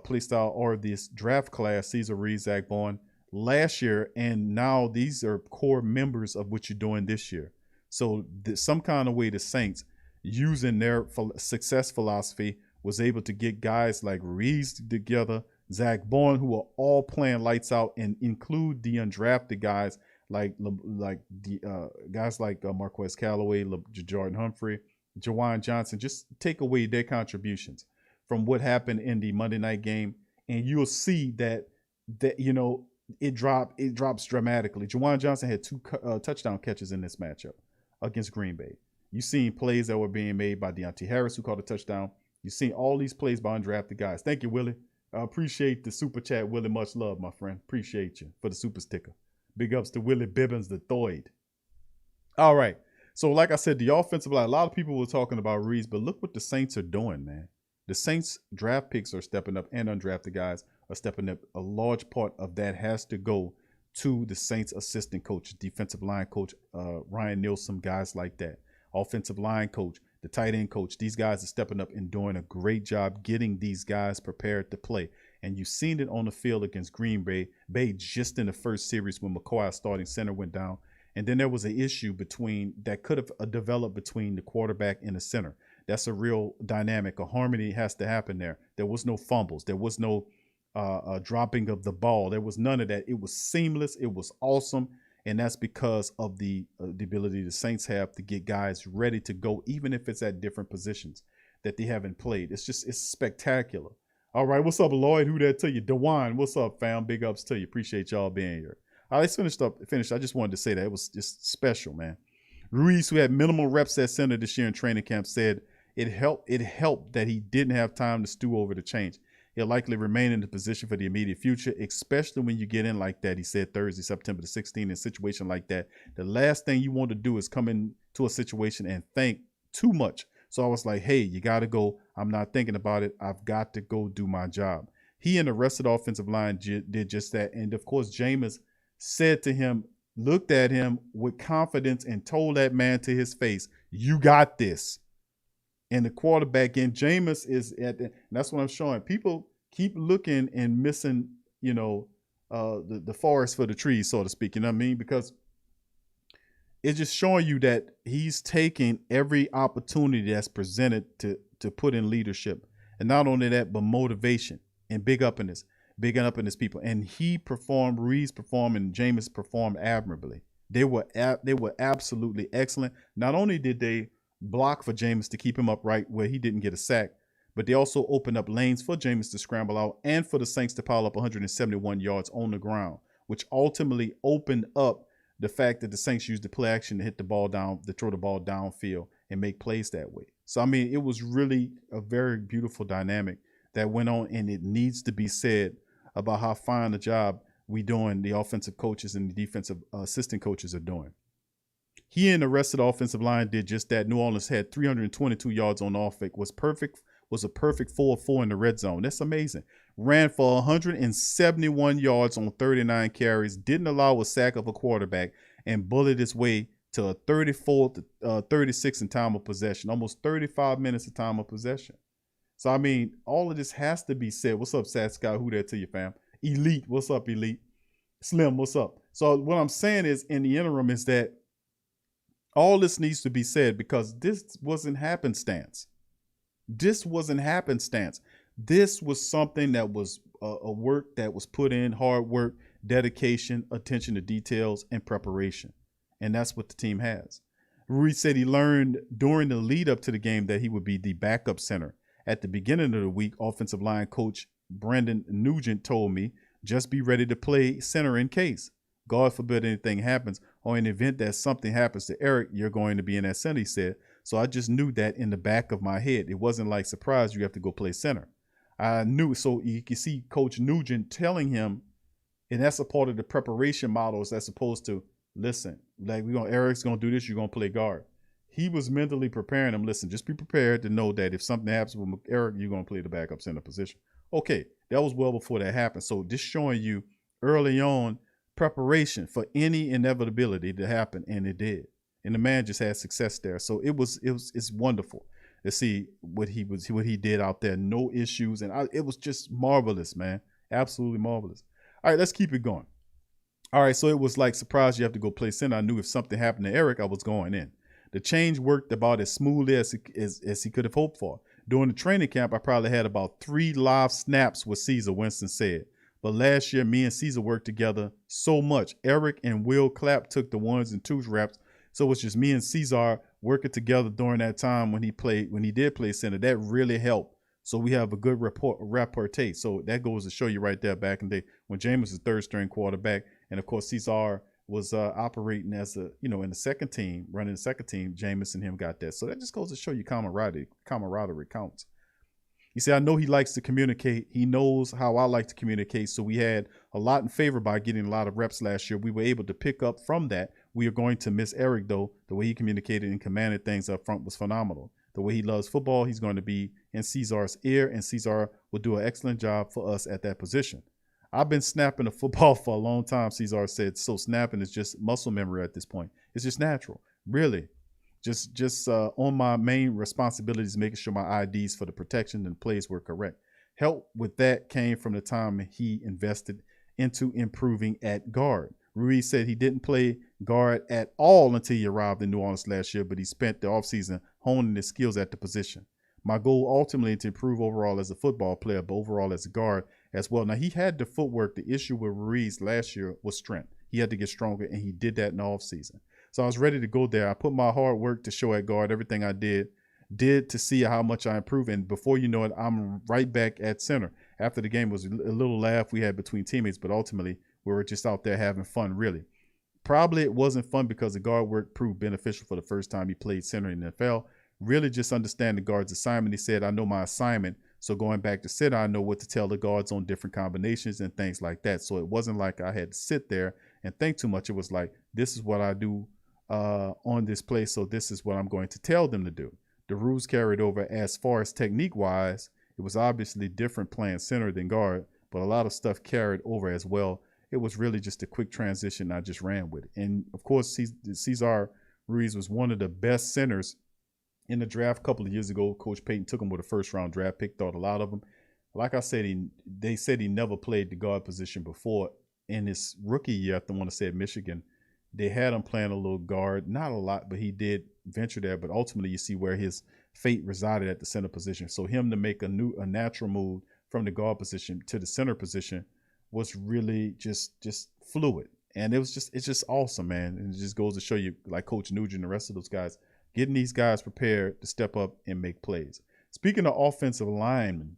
play style or this draft class, Cesar Ruiz, Zach Bourne, last year, and now these are core members of what you're doing this year. So some kind of way the Saints, using their success philosophy, was able to get guys like Ruiz together, Zach Bourne, who are all playing lights out, and include the undrafted guys like guys like Marquez Callaway, Jordan Humphrey, Jawan Johnson. Just take away their contributions from what happened in the Monday night game, and you'll see that it drops dramatically. Jawan Johnson had 2 touchdown catches in this matchup against Green Bay. You've seen plays that were being made by Deontay Harris, who caught a touchdown. You've seen all these plays by undrafted guys. Thank you, Willie. I appreciate the super chat, Willie. Much love, my friend. Appreciate you for the super sticker. Big ups to Willie Bibbins the Thoid. All right. So like I said, the offensive line, a lot of people were talking about Ruiz, but look what the Saints are doing, man. The Saints draft picks are stepping up, and undrafted guys are stepping up. A large part of that has to go to the Saints assistant coach, defensive line coach, Ryan Nielsen, guys like that. Offensive line coach, the tight end coach. These guys are stepping up and doing a great job getting these guys prepared to play. And you've seen it on the field against Green Bay just in the first series when McCoy, starting center, went down. And then there was an issue that could have developed between the quarterback and the center. That's a real dynamic. A harmony has to happen there. There was no fumbles. There was no dropping of the ball. There was none of that. It was seamless. It was awesome. And that's because of the ability the Saints have to get guys ready to go, even if it's at different positions that they haven't played. It's spectacular. All right, what's up, Lloyd? Who that to you? DeWine, what's up, fam? Big ups to you. Appreciate y'all being here. All right, let's finish. I just wanted to say that. It was just special, man. Ruiz, who had minimal reps at center this year in training camp, said it helped that he didn't have time to stew over the change. He'll likely remain in the position for the immediate future, especially when you get in like that. He said Thursday, September the 16th, in a situation like that. The last thing you want to do is come into a situation and think too much. So I was like, hey, you got to go. I'm not thinking about it. I've got to go do my job. He and the rest of the offensive line did just that. And, of course, Jameis said to him, looked at him with confidence and told that man to his face, you got this. And the quarterback in Jameis is and that's what I'm showing. People keep looking and missing, the forest for the trees, so to speak. You know what I mean? Because it's just showing you that he's taking every opportunity that's presented to put in leadership. And not only that, but motivation and bigging up in his people. And Ruiz performed, and Jameis performed admirably. They were absolutely excellent. Not only did they block for Jameis to keep him upright where he didn't get a sack, but they also opened up lanes for Jameis to scramble out and for the Saints to pile up 171 yards on the ground, which ultimately opened up the fact that the Saints used the play action to throw the ball downfield and make plays that way. So, I mean, it was really a very beautiful dynamic that went on, and it needs to be said about how fine a job the offensive coaches and the defensive assistant coaches are doing. He and the rest of the offensive line did just that. New Orleans had 322 yards on offense, was a perfect 4-4 in the red zone. That's amazing. Ran for 171 yards on 39 carries, didn't allow a sack of a quarterback, and bullied his way to a 34-36 in time of possession, almost 35 minutes of time of possession. So, I mean, all of this has to be said. What's up, Sad Scott? Who that to you, fam? Elite, what's up, Elite? Slim, what's up? So what I'm saying is, in the interim, is that all this needs to be said because this wasn't happenstance. This wasn't happenstance. This was something that was a work that was put in, hard work, dedication, attention to details, and preparation. And that's what the team has. Ruiz said he learned during the lead up to the game that he would be the backup center. At the beginning of the week, offensive line coach Brandon Nugent told me, just be ready to play center in case. God forbid anything happens, or in the event that something happens to Eric, you're going to be in that center, he said. So I just knew that in the back of my head. It wasn't like, surprise, you have to go play center. I knew. So you can see Coach Nugent telling him, and that's a part of the preparation models, as opposed to, listen, like Eric's going to do this, you're going to play guard. he was mentally preparing him. Listen, just be prepared to know that if something happens with Eric, you're going to play the backup center position. Okay, that was well before that happened. So just showing you early on preparation for any inevitability to happen, and it did. And the man just had success there. So it's wonderful to see what he did out there. No issues, and it was just marvelous, man. Absolutely marvelous. All right, let's keep it going. All right, so it was like surprise you have to go play center. I knew if something happened to Eric, I was going in. The change worked about as smoothly as he could have hoped for. During the training camp, I probably had about 3 live snaps with Caesar, Winston said. But last year, me and Caesar worked together so much. Eric and Will Clapp took the 1s and 2s reps. So it was just me and Caesar working together during that time when he did play center. That really helped. So we have a good repartee. So that goes to show you right there back in the day when James was third string quarterback. And of course, Caesar was operating as in the second team, running the second team. Jameis and him got that. So that just goes to show you camaraderie counts. He said, I know he likes to communicate. He knows how I like to communicate. So we had a lot in favor by getting a lot of reps last year. We were able to pick up from that. We are going to miss Eric, though. The way he communicated and commanded things up front was phenomenal. The way he loves football, he's going to be in Caesar's ear, and Caesar will do an excellent job for us at that position. I've been snapping the football for a long time, Caesar said. So snapping is just muscle memory at this point. It's just natural. Really. Just on my main responsibilities, making sure my IDs for the protection and plays were correct. Help with that came from the time he invested into improving at guard. Ruiz said he didn't play guard at all until he arrived in New Orleans last year, but he spent the offseason honing his skills at the position. My goal ultimately to improve overall as a football player, but overall as a guard as well. Now, he had the footwork. The issue with Ruiz last year was strength. He had to get stronger, and he did that in the offseason. So I was ready to go there. I put my hard work to show at guard, everything I did to see how much I improved. And before you know it, I'm right back at center. After the game, was a little laugh we had between teammates, but ultimately we were just out there having fun, really. Probably it wasn't fun because the guard work proved beneficial for the first time he played center in the NFL. Really just understand the guard's assignment. He said, I know my assignment. So going back to center, I know what to tell the guards on different combinations and things like that. So it wasn't like I had to sit there and think too much. It was like, this is what I do on this play, so this is what I'm going to tell them to do. The rules carried over. As far as technique-wise, it was obviously different playing center than guard, but a lot of stuff carried over as well. It was really just a quick transition. I just ran with it. And, of course, Cesar Ruiz was one of the best centers in the draft a couple of years ago. Coach Payton took him with a first-round draft pick, thought a lot of him. Like I said, they said he never played the guard position before. In his rookie year, I want to say at Michigan, they had him playing a little guard, not a lot, but he did venture there. But ultimately, you see where his fate resided at the center position. So him to make a natural move from the guard position to the center position was really just fluid, and it's just awesome, man. And it just goes to show you, like Coach Nugent and the rest of those guys, getting these guys prepared to step up and make plays. Speaking of offensive linemen,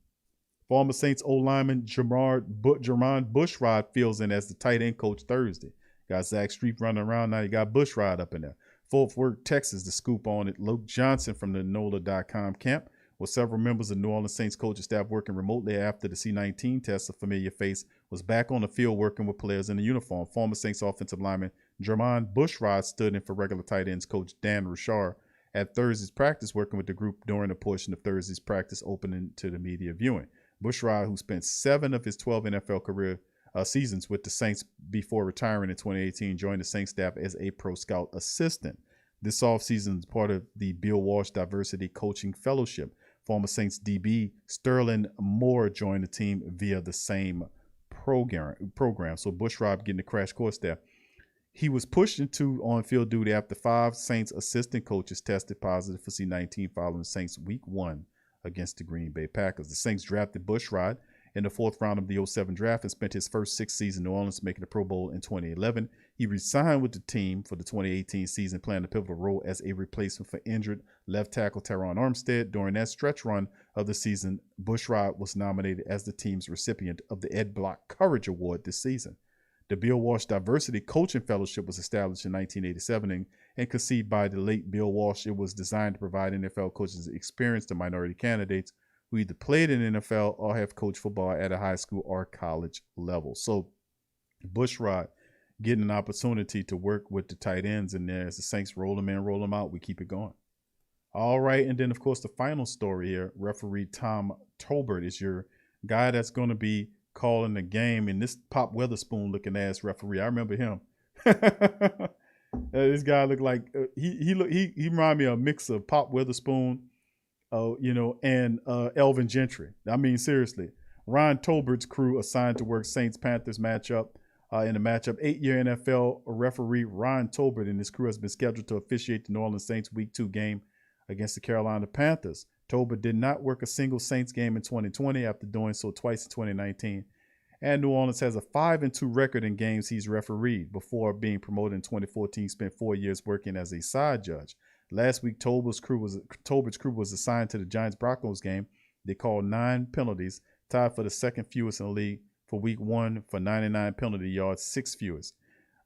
former Saints OL lineman Jermon Bushrod fills in as the tight end coach Thursday. Got Zach Streep running around. Now you got Bushrod up in there. Fort Worth, Texas, the scoop on it. Luke Johnson from the NOLA.com camp, with several members of New Orleans Saints coaching staff working remotely after the C-19 test. A familiar face was back on the field working with players in the uniform. Former Saints offensive lineman Jermon Bushrod stood in for regular tight ends coach Dan Rushar at Thursday's practice, working with the group during a portion of Thursday's practice opening to the media viewing. Bushrod, who spent 7 of his 12 NFL career seasons with the Saints before retiring in 2018, joined the Saints staff as a pro scout assistant. This offseason is part of the Bill Walsh Diversity Coaching Fellowship. Former Saints DB Sterling Moore joined the team via the same program. So Bushrod getting a crash course there. He was pushed into on-field duty after 5 Saints assistant coaches tested positive for C-19 following the Saints Week 1 against the Green Bay Packers. The Saints drafted Bushrod in the 4th round of the 2007 draft and spent his first 6 seasons in New Orleans, making the Pro Bowl in 2011. He re-signed with the team for the 2018 season, playing a pivotal role as a replacement for injured left tackle Teron Armstead. During that stretch run of the season, Bushrod was nominated as the team's recipient of the Ed Block Courage Award this season. The Bill Walsh Diversity Coaching Fellowship was established in 1987 and conceived by the late Bill Walsh. It was designed to provide NFL coaches experience to minority candidates who either played in the NFL or have coached football at a high school or college level. So Bushrod getting an opportunity to work with the tight ends in there. As the Saints roll them in, roll them out, we keep it going. All right, and then of course the final story here, referee Tom Tolbert is your guy that's going to be calling the game, and this Pop Weatherspoon looking ass referee. I remember him. This guy looked like he reminded me of a mix of Pop Weatherspoon, and Elvin Gentry. I mean, seriously, Ron Tolbert's crew assigned to work Saints Panthers matchup. In the matchup, 8-year NFL referee Ron Tolbert and his crew has been scheduled to officiate the New Orleans Saints Week 2 game against the Carolina Panthers. Tolbert did not work a single Saints game in 2020 after doing so twice in 2019. And New Orleans has a 5-2 record in games he's refereed. Before being promoted in 2014, spent 4 years working as a side judge. Last week, Tolbert's crew was assigned to the Giants-Broncos game. They called 9 penalties, tied for the second fewest in the league for week 1 for 99 penalty yards, 6 fewest.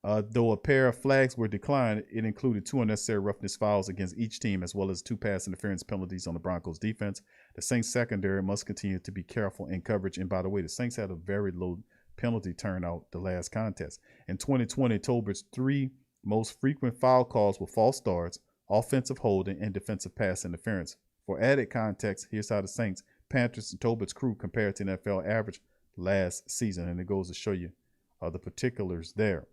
Though a pair of flags were declined, it included 2 unnecessary roughness fouls against each team, as well as 2 pass interference penalties on the Broncos defense. The Saints secondary must continue to be careful in coverage. And by the way, the Saints had a very low penalty turnout the last contest. In 2020, Tolbert's 3 most frequent foul calls were false starts, offensive holding, and defensive pass interference. For added context, here's how the Saints, Panthers, and Tolbert's crew compared to NFL average last season. And it goes to show you the particulars there.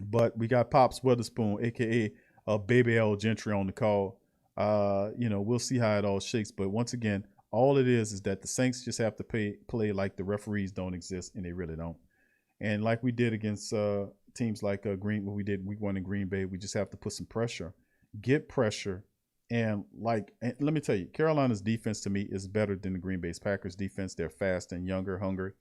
But we got Pops Weatherspoon, a.k.a. Baby L Gentry on the call. We'll see how it all shakes. But once again, all it is that the Saints just have to play like the referees don't exist, and they really don't. And like we did against teams like what we did week 1 in Green Bay, we just have to put some pressure, get pressure. And let me tell you, Carolina's defense to me is better than the Green Bay's Packers defense. They're fast and younger, hungry.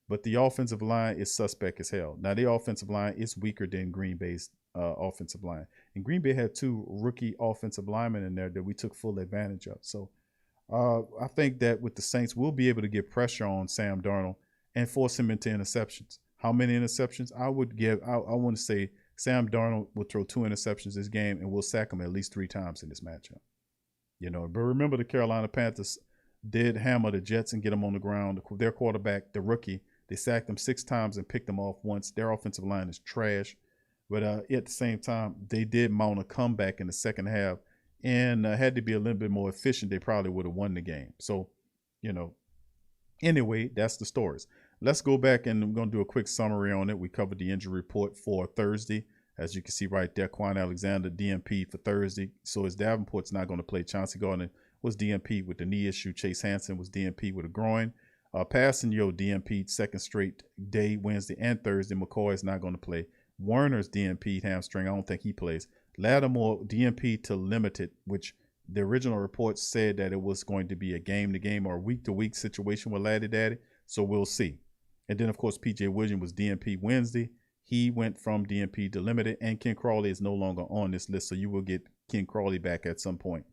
But the offensive line is suspect as hell. Now, the offensive line is weaker than Green Bay's offensive line. And Green Bay had 2 rookie offensive linemen in there that we took full advantage of. So I think that with the Saints, we'll be able to get pressure on Sam Darnold and force him into interceptions. How many interceptions? I want to say Sam Darnold will throw 2 interceptions this game, and we'll sack him at least 3 times in this matchup. But remember the Carolina Panthers did hammer the Jets and get them on the ground. Their quarterback, the rookie, they sacked them 6 times and picked them off once. Their offensive line is trash. But at the same time, they did mount a comeback in the second half. And had to be a little bit more efficient, they probably would have won the game. So, anyway, that's the stories. Let's go back, and I'm going to do a quick summary on it. We covered the injury report for Thursday. As you can see right there, Quan Alexander, DNP for Thursday. So as Davenport's not going to play. Chauncey Gardner was DNP with the knee issue. Chase Hansen was DNP with a groin. Passanio DNP second straight day, Wednesday and Thursday. McCoy is not going to play. Werner's DNP hamstring. I don't think he plays. Lattimore DNP to limited, which the original report said that it was going to be a game-to-game or week-to-week situation with Laddie Daddy. So we'll see. And then, of course, P.J. Williams was DNP Wednesday. He went from DNP to limited, and Ken Crawley is no longer on this list. So you will get Ken Crawley back at some point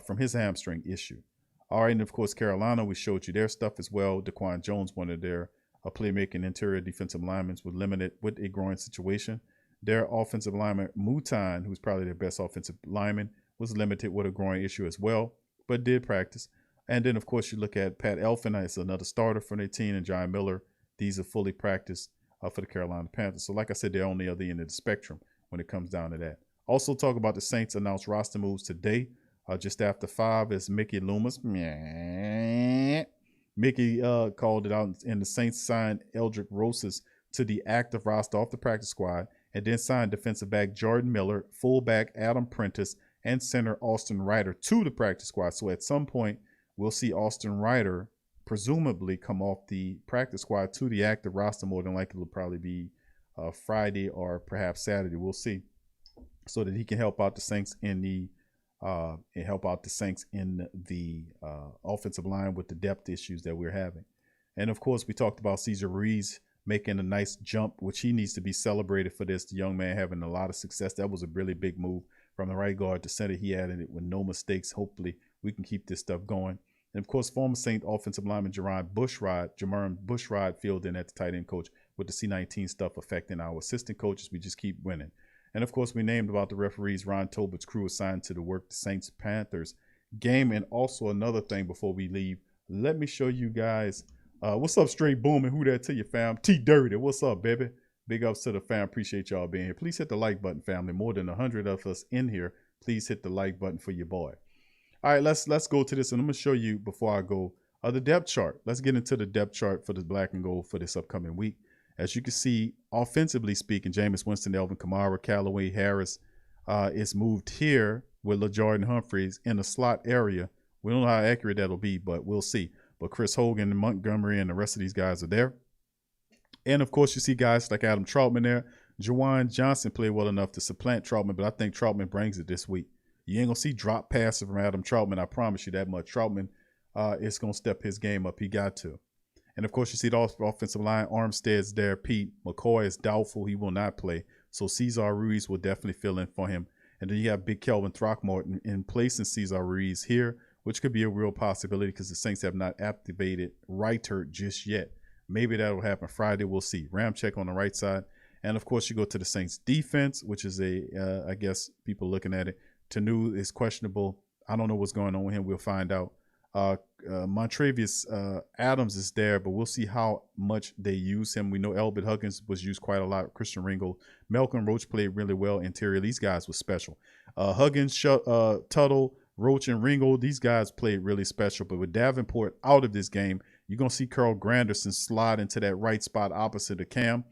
from his hamstring issue. All right, and of course, Carolina, we showed you their stuff as well. Daquan Jones, one of their playmaking interior defensive linemen, was limited with a groin situation. Their offensive lineman, Mouton, who's probably their best offensive lineman, was limited with a groin issue as well, but did practice. And then, of course, you look at Pat Elfin, it's another starter for their team, and John Miller. These are fully practiced for the Carolina Panthers. So like I said, they're on the other end of the spectrum when it comes down to that. Also talk about the Saints announced roster moves today. Just after 5 is Mickey Loomis. Mickey called it out, and the Saints signed Eldrick Rosas to the active roster off the practice squad, and then signed defensive back Jordan Miller, fullback Adam Prentice, and center Austin Ryder to the practice squad. So at some point, we'll see Austin Ryder presumably come off the practice squad to the active roster. More than likely, it'll probably be Friday or perhaps Saturday. We'll see, so that he can help out the Saints in the offensive line with the depth issues that we're having. And of course, we talked about Cesar Ruiz making a nice jump, which he needs to be celebrated for this. The young man having a lot of success. That was a really big move from the right guard to center. He added it with no mistakes. Hopefully, we can keep this stuff going. And of course, former Saint offensive lineman Jermon Bushrod filled in at the tight end coach with the C19 stuff affecting our assistant coaches. We just keep winning. And, of course, we named about the referees, Ron Tolbert's crew assigned to the work the Saints-Panthers game. And also another thing before we leave, let me show you guys. What's up, Straight Booming? Who that to you, fam? T-Dirty. What's up, baby? Big ups to the fam. Appreciate y'all being here. Please hit the like button, family. More than 100 of us in here. Please hit the like button for your boy. All right, let's go to this, and I'm gonna show you before I go the depth chart. Let's get into the depth chart for the black and gold for this upcoming week. As you can see, offensively speaking, Jameis Winston, Elvin Kamara, Callaway, Harris is moved here with LaJardan Humphreys in the slot area. We don't know how accurate that'll be, but we'll see. But Chris Hogan and Montgomery and the rest of these guys are there. And, of course, you see guys like Adam Trautman there. Juwan Johnson played well enough to supplant Trautman, but I think Trautman brings it this week. You ain't going to see drop passes from Adam Trautman. I promise you that much. Trautman is going to step his game up. He got to. And, of course, you see the offensive line. Armstead's there. Pete McCoy is doubtful. He will not play. So Cesar Ruiz will definitely fill in for him. And then you have Big Kelvin Throckmorton in place in Cesar Ruiz here, which could be a real possibility because the Saints have not activated Reiter just yet. Maybe that will happen Friday. We'll see. Ramczyk on the right side. And, of course, you go to the Saints defense, which is I guess people looking at it. Tanu is questionable. I don't know what's going on with him. We'll find out. Montravius Adams is there, but we'll see how much they use him. We know Elbert Huggins was used quite a lot. Christian Ringo. Malcolm Roach played really well interior. These guys were special. Huggins, Tuttle, Roach, and Ringo, these guys played really special. But with Davenport out of this game, you're going to see Carl Granderson slide into that right spot opposite of Cam.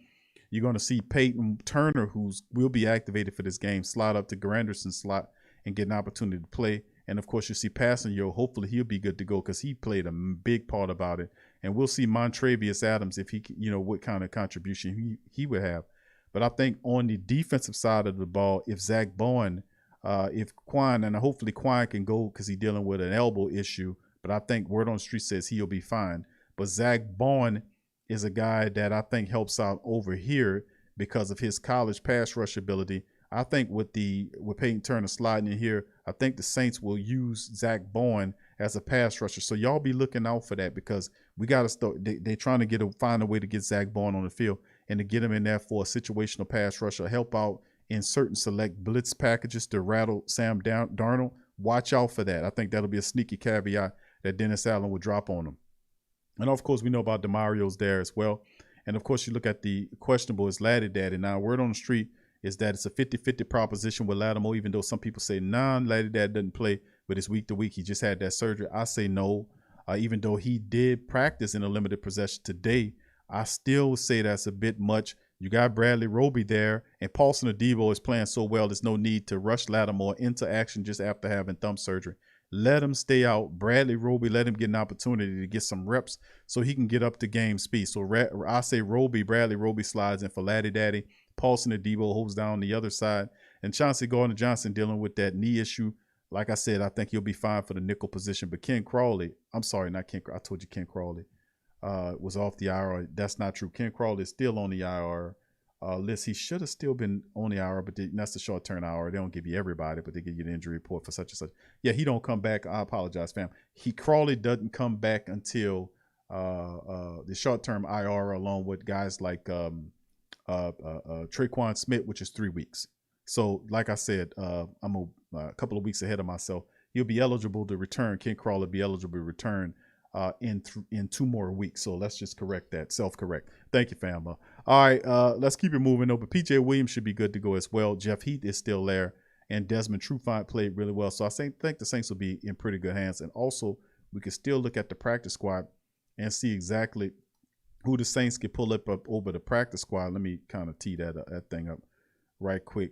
You're going to see Peyton Turner, who will be activated for this game, slide up to Granderson's slot and get an opportunity to play. And, of course, you see Passanio. Hopefully he'll be good to go because he played a big part about it. And we'll see Montravius Adams if he, what kind of contribution he would have. But I think on the defensive side of the ball, if Zach Bowen, if Quan, and hopefully Quan can go because he's dealing with an elbow issue, but I think word on the street says he'll be fine. But Zach Bowen is a guy that I think helps out over here because of his college pass rush ability. I think with Peyton Turner sliding in here, I think the Saints will use Zach Bowen as a pass rusher. So y'all be looking out for that because we got to start. They're trying to find a way to get Zach Bowen on the field and to get him in there for a situational pass rusher, help out in certain select blitz packages to rattle Sam Darnold. Watch out for that. I think that'll be a sneaky caveat that Dennis Allen will drop on him. And, of course, we know about DeMario's there as well. And, of course, you look at the questionable is Laddie-Daddy. Now, word on the street is that it's a 50-50 proposition with Lattimore, even though some people say, Laddie-Daddy doesn't play, but it's week to week. He just had that surgery. I say no. Even though he did practice in a limited possession today, I still say that's a bit much. You got Bradley Roby there, and Paulson Adebo is playing so well, there's no need to rush Lattimore into action just after having thumb surgery. Let him stay out. Bradley Roby, let him get an opportunity to get some reps so he can get up to game speed. So I say Bradley Roby slides in for Laddie-Daddy. Paulson Adebo holds down the other side. And Chauncey Gardner-Johnson dealing with that knee issue. Like I said, I think he'll be fine for the nickel position. But Ken Crawley, I'm sorry, not Ken. I told you Ken Crawley was off the IR. That's not true. Ken Crawley is still on the IR list. He should have still been on the IR, but that's the short-term IR. They don't give you everybody, but they give you the injury report for such and such. Yeah, he don't come back. I apologize, fam. Crawley doesn't come back until the short-term IR, along with guys like Traquan Smith, which is 3 weeks. So, like I said, I'm a couple of weeks ahead of myself. He'll be eligible to return. Ken Crawley will be eligible to return in 2 more weeks. So let's just correct that, self-correct. Thank you, fam. All right, let's keep it moving though. But PJ Williams should be good to go as well. Jeff Heath is still there, and Desmond Trufant played really well. So I think the Saints will be in pretty good hands. And also, we can still look at the practice squad and see exactly who the Saints can pull up over the practice squad. Let me kind of tee that thing up right quick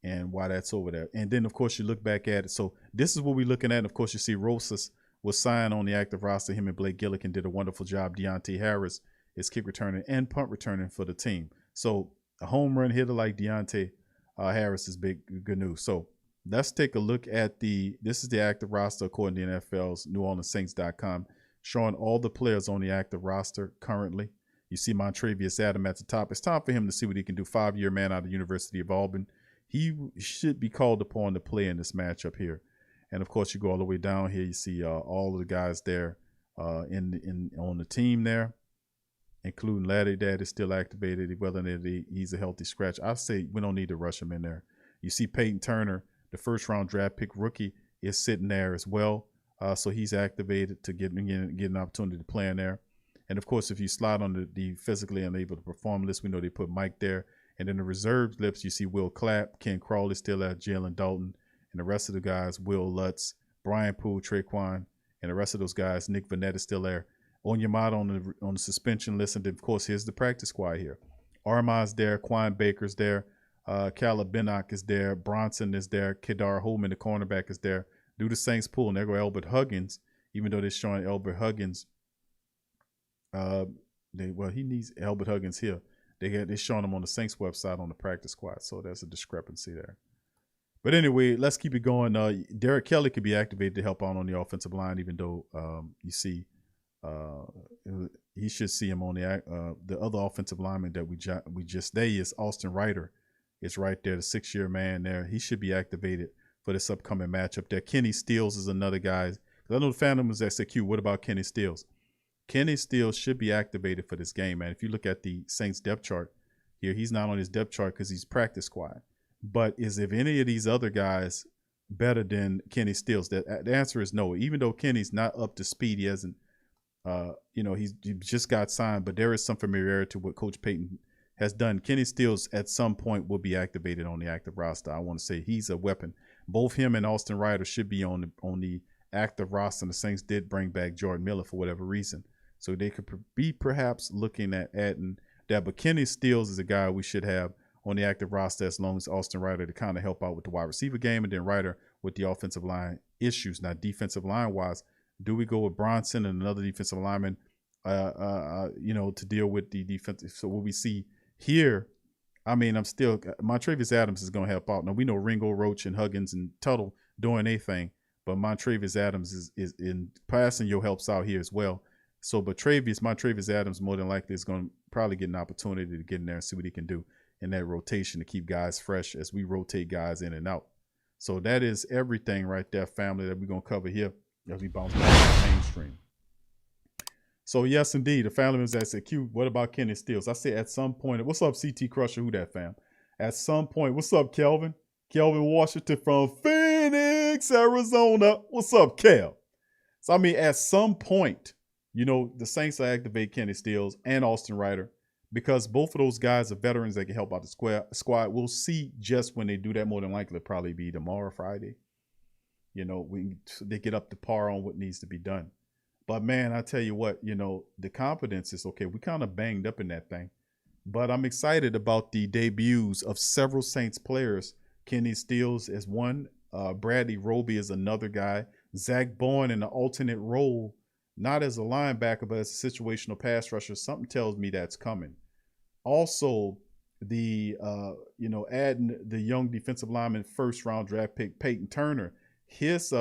and why that's over there. And then, of course, you look back at it. So this is what we're looking at. And, of course, you see Rosas was signed on the active roster. Him and Blake Gillikin did a wonderful job. Deontay Harris is kick returning and punt returning for the team. So a home run hitter like Deontay Harris is good news. So let's take a look at this is the active roster according to NFL's NewOrleansSaints.com, showing all the players on the active roster currently. You see Montravius Adams at the top. It's time for him to see what he can do. 5-year man out of the University of Auburn. He should be called upon to play in this matchup here. And, of course, you go all the way down here. You see all of the guys there on the team there, including Laddie-Daddy still activated, whether he's a healthy scratch. I say we don't need to rush him in there. You see Peyton Turner, the first-round draft pick rookie, is sitting there as well. So he's activated to get an opportunity to play in there. And, of course, if you slide on the physically unable to perform list, we know they put Mike there. And in the reserves list, you see Will Clapp, Ken Crawley still at Jalen Dalton, and the rest of the guys, Will Lutz, Brian Poole, Traquan, and the rest of those guys. Nick Vanette is still there. Onyemata on the suspension list, and of course, here's the practice squad here. Armand's there, Quan Baker's there, Caleb Binnock is there, Bronson is there, Kedar Holman, the cornerback, is there. Do the Saints pool, and there go Albert Huggins, even though they're showing Albert Huggins. He needs Albert Huggins here. They're showing him on the Saints website on the practice squad, so there's a discrepancy there. But anyway, let's keep it going. Derek Kelly could be activated to help out on the offensive line, even though you see he should see him on the other offensive lineman that we just there is Austin Ryder. It's right there, the 6-year man there. He should be activated for this upcoming matchup there. Kenny Stills is another guy. I know the Phantom was SQ. What about Kenny Stills? Kenny Stills should be activated for this game, man. If you look at the Saints depth chart here, he's not on his depth chart because he's practice squad. But is if any of these other guys better than Kenny Stills? The answer is no. Even though Kenny's not up to speed, he hasn't, he just got signed, but there is some familiarity to what Coach Payton has done. Kenny Stills at some point will be activated on the active roster. I want to say he's a weapon. Both him and Austin Ryder should be on the active roster. And the Saints did bring back Jordan Miller for whatever reason. So they could be perhaps looking at adding that. But Kenny Stills is a guy we should have on the active roster as long as Austin Ryder to kind of help out with the wide receiver game, and then Ryder with the offensive line issues. Now, defensive line wise, do we go with Bronson and another defensive lineman, to deal with the defensive? So what we see here, Montravius Adams is going to help out. Now, we know Ringo, Roach, and Huggins and Tuttle doing anything, but Montravius Adams is in passing, helps out here as well. So, but Montravius Adams more than likely is going to probably get an opportunity to get in there and see what he can do in that rotation to keep guys fresh as we rotate guys in and out. So that is everything right there, family, that we're going to cover here as we bounce back to the mainstream. So, yes, indeed, the family members that said, Q, what about Kenny Stills? I said at some point, what's up, CT Crusher? Who that, fam? At some point, what's up, Kelvin? Kelvin Washington from Phoenix, Arizona. What's up, Kel? So, at some point, the Saints will activate Kenny Stills and Austin Ryder because both of those guys are veterans that can help out the squad. We'll see just when they do that. More than likely, it'll probably be tomorrow, Friday. They get up to par on what needs to be done. But, man, I tell you what, the confidence is okay. We kind of banged up in that thing. But I'm excited about the debuts of several Saints players. Kenny Stills is one. Bradley Roby is another guy. Zach Bourne in an alternate role, not as a linebacker, but as a situational pass rusher. Something tells me that's coming. Also, adding the young defensive lineman first-round draft pick Peyton Turner. His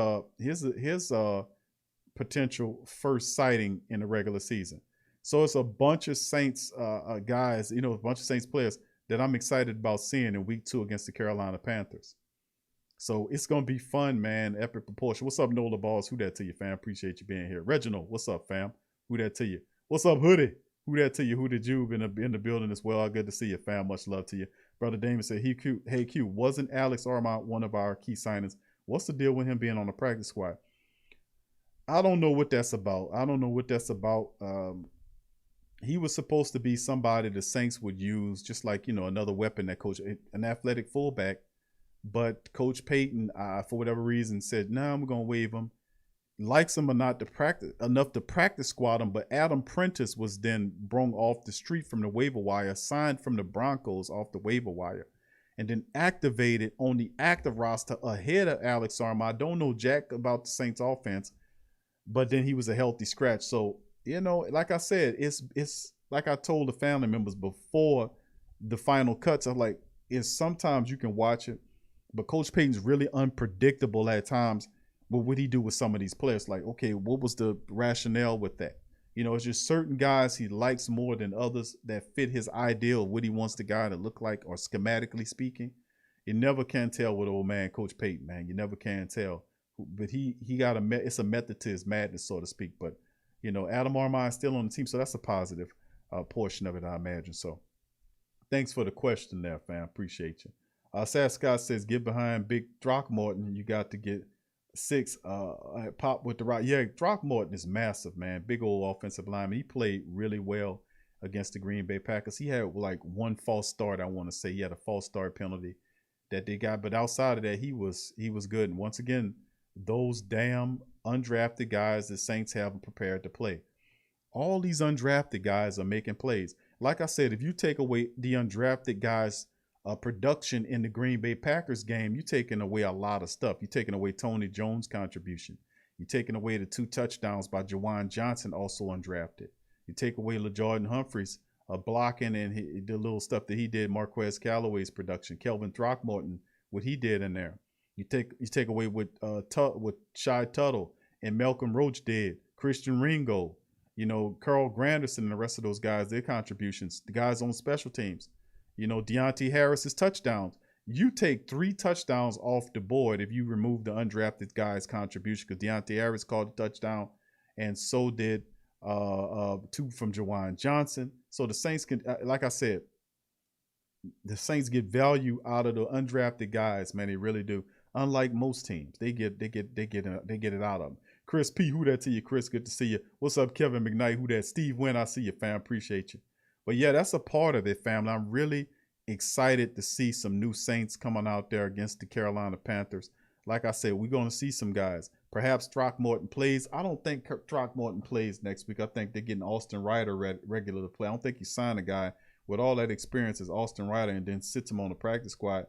potential first sighting in the regular season. So it's a bunch of Saints guys, a bunch of Saints players that I'm excited about seeing in week 2 against the Carolina Panthers. So it's going to be fun, man. Epic proportion. What's up, Nola Balls? Who that to you, fam? Appreciate you being here. Reginald, what's up, fam? Who that to you? What's up, Hoodie? Who that to you? Who did you in the building as well? Good to see you, fam. Much love to you. Brother Damon said, hey, Q, wasn't Alex Armand one of our key signings? What's the deal with him being on the practice squad? I don't know what that's about. He was supposed to be somebody the Saints would use, just like, another weapon that coach, an athletic fullback. But Coach Payton, for whatever reason, said, "No, I'm going to waive him." Likes him or not enough to practice squad him. But Adam Prentice was then brung off the street from the waiver wire, signed from the Broncos off the waiver wire, and then activated on the active roster ahead of Alex Armand. I don't know jack about the Saints offense, but then he was a healthy scratch. So, like I said, it's like I told the family members before the final cuts. I'm like, sometimes you can watch it, but Coach Payton's really unpredictable at times. What would he do with some of these players? Like, okay, what was the rationale with that? It's just certain guys he likes more than others that fit his ideal of what he wants the guy to look like, or schematically speaking. You never can tell with old man Coach Payton, man. You never can tell. But he got it's a method to his madness, so to speak. But, Adam Armand is still on the team, so that's a positive portion of it, I imagine. So thanks for the question there, fam. Appreciate you. Sad Scott says, get behind Big Throckmorton. You got to get 6 pop with the right. Yeah, Throckmorton is massive, man. Big old offensive lineman. He played really well against the Green Bay Packers. He had like one false start, I want to say. He had a false start penalty that they got. But outside of that, he was good. And once again, those damn undrafted guys the Saints haven't prepared to play. All these undrafted guys are making plays. Like I said, if you take away the undrafted guys' production in the Green Bay Packers game, you're taking away a lot of stuff. You're taking away Tony Jones' contribution. You're taking away the 2 touchdowns by Jawan Johnson, also undrafted. You take away LaJordan Humphreys blocking and the little stuff that he did, Marquez Callaway's production, Kelvin Throckmorton, what he did in there. You take away what Shai Tuttle and Malcolm Roach did, Christian Ringo, Carl Granderson and the rest of those guys, their contributions, the guys on special teams, Deontay Harris's touchdowns. You take 3 touchdowns off the board if you remove the undrafted guy's contribution, because Deontay Harris called a touchdown, and so did 2 from Jawan Johnson. So the Saints can, like I said, the Saints get value out of the undrafted guys, man. They really do. Unlike most teams, they get it out of them. Chris P, who that to you? Chris, good to see you. What's up, Kevin McKnight? Who that? Steve Wynn, I see you, fam. Appreciate you. But yeah, that's a part of it, family. I'm really excited to see some new Saints coming out there against the Carolina Panthers. Like I said, we're going to see some guys. Perhaps Throckmorton plays. I don't think Throckmorton plays next week. I think they're getting Austin Ryder regular to play. I don't think you sign a guy with all that experience as Austin Ryder and then sits him on the practice squad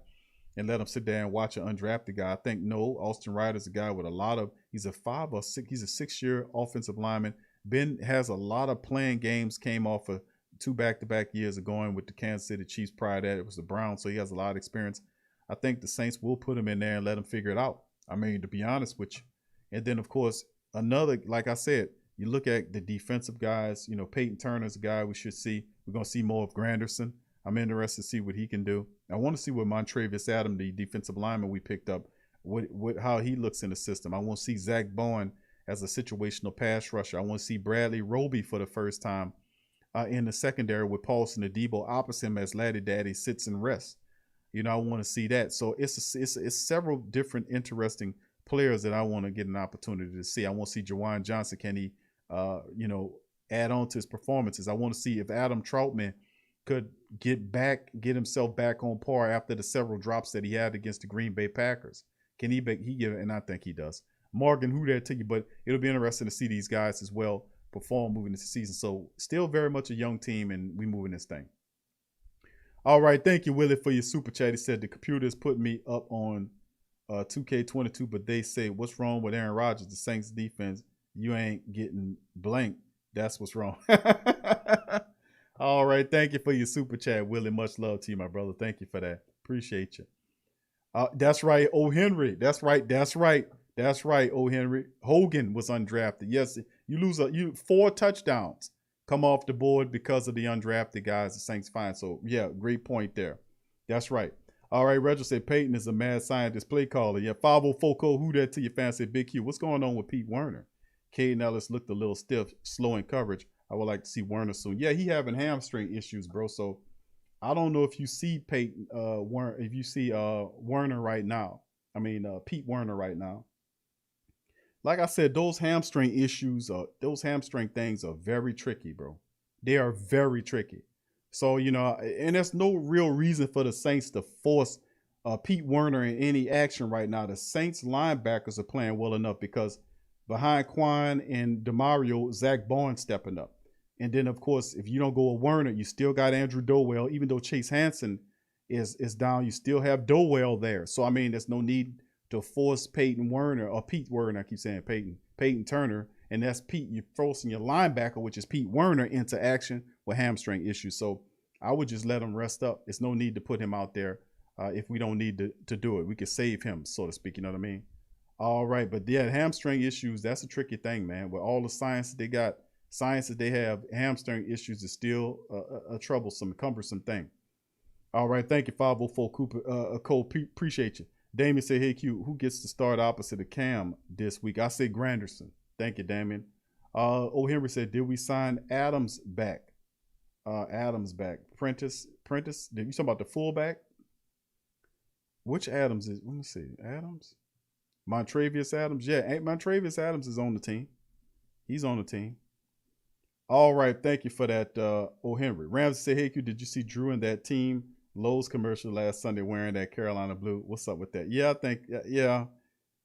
and let him sit there and watch an undrafted guy. I think no, Austin Ryder's a guy with a lot of, he's a 6-year offensive lineman. Ben has a lot of playing games, came off of 2 back-to-back years of going with the Kansas City Chiefs. Prior to that, it was the Browns, so he has a lot of experience. I think the Saints will put him in there and let him figure it out. I mean, to be honest with you. And then, of course, another, like I said, you look at the defensive guys, Peyton Turner's a guy we should see. We're going to see more of Granderson. I'm interested to see what he can do. I want to see what Montravius Adams, the defensive lineman we picked up, how he looks in the system. I want to see Zach Bowen as a situational pass rusher. I want to see Bradley Roby for the first time in the secondary with Paulson Adebo opposite him as Laddie Daddy sits and rests. I want to see that. So it's several different interesting players that I want to get an opportunity to see. I want to see Jawan Johnson. Can he, add on to his performances? I want to see if Adam Troutman could get himself back on par after the several drops that he had against the Green Bay Packers. Can he get it? And I think he does. Morgan, who that to you? But it'll be interesting to see these guys as well perform moving into the season. So still very much a young team, and we moving this thing. All right, thank you, Willie, for your super chat. He said the computers put me up on 2K22, but they say, what's wrong with Aaron Rodgers, the Saints defense? You ain't getting blanked. That's what's wrong. All right, thank you for your super chat, Willie. Much love to you, my brother. Thank you for that. Appreciate you. That's right, O. Henry. That's right, O. Henry. Hogan was undrafted. Yes, you lose 4 touchdowns come off the board because of the undrafted guys the Saints find. So, yeah, great point there. That's right. All right, Reggie said Peyton is a mad scientist play caller. Yeah, 504 Cole, who that to your fan? Said Big Q. What's going on with Pete Werner? Caden Ellis looked a little stiff, slow in coverage. I would like to see Werner soon. Yeah, he having hamstring issues, bro. So I don't know if you see Peyton Werner, if you see Werner right now. I mean Pete Werner right now. Like I said, those hamstring things are very tricky, bro. They are very tricky. So, and there's no real reason for the Saints to force Pete Werner in any action right now. The Saints linebackers are playing well enough because behind Quan and DeMario, Zach Bowen stepping up. And then, of course, if you don't go with Werner, you still got Andrew Dowell. Even though Chase Hansen is down, you still have Dowell there. So, I mean, there's no need to force Pete Werner, I keep saying Peyton Turner, and that's Pete. You're forcing your linebacker, which is Pete Werner, into action with hamstring issues. So I would just let him rest up. There's no need to put him out there if we don't need to do it. We could save him, so to speak. You know what I mean? All right, but yeah, hamstring issues, that's a tricky thing, man. With all the science that they have, hamstring issues is still a troublesome, cumbersome thing. All right, thank you, 504 Cooper. Cole, appreciate you. Damien said, hey, Q, who gets to start opposite of Cam this week? I say Granderson. Thank you, Damien. O. Henry said, did we sign Adams back? Prentice, did you talk about the fullback? Which Adams is, let me see, Adams? Montravius Adams? Yeah, Montravius Adams is on the team. He's on the team. All right, thank you for that, O. Henry. Ramsey said, hey, Q, did you see Drew in that Team Lowe's commercial last Sunday wearing that Carolina blue? What's up with that? Yeah, I think, yeah,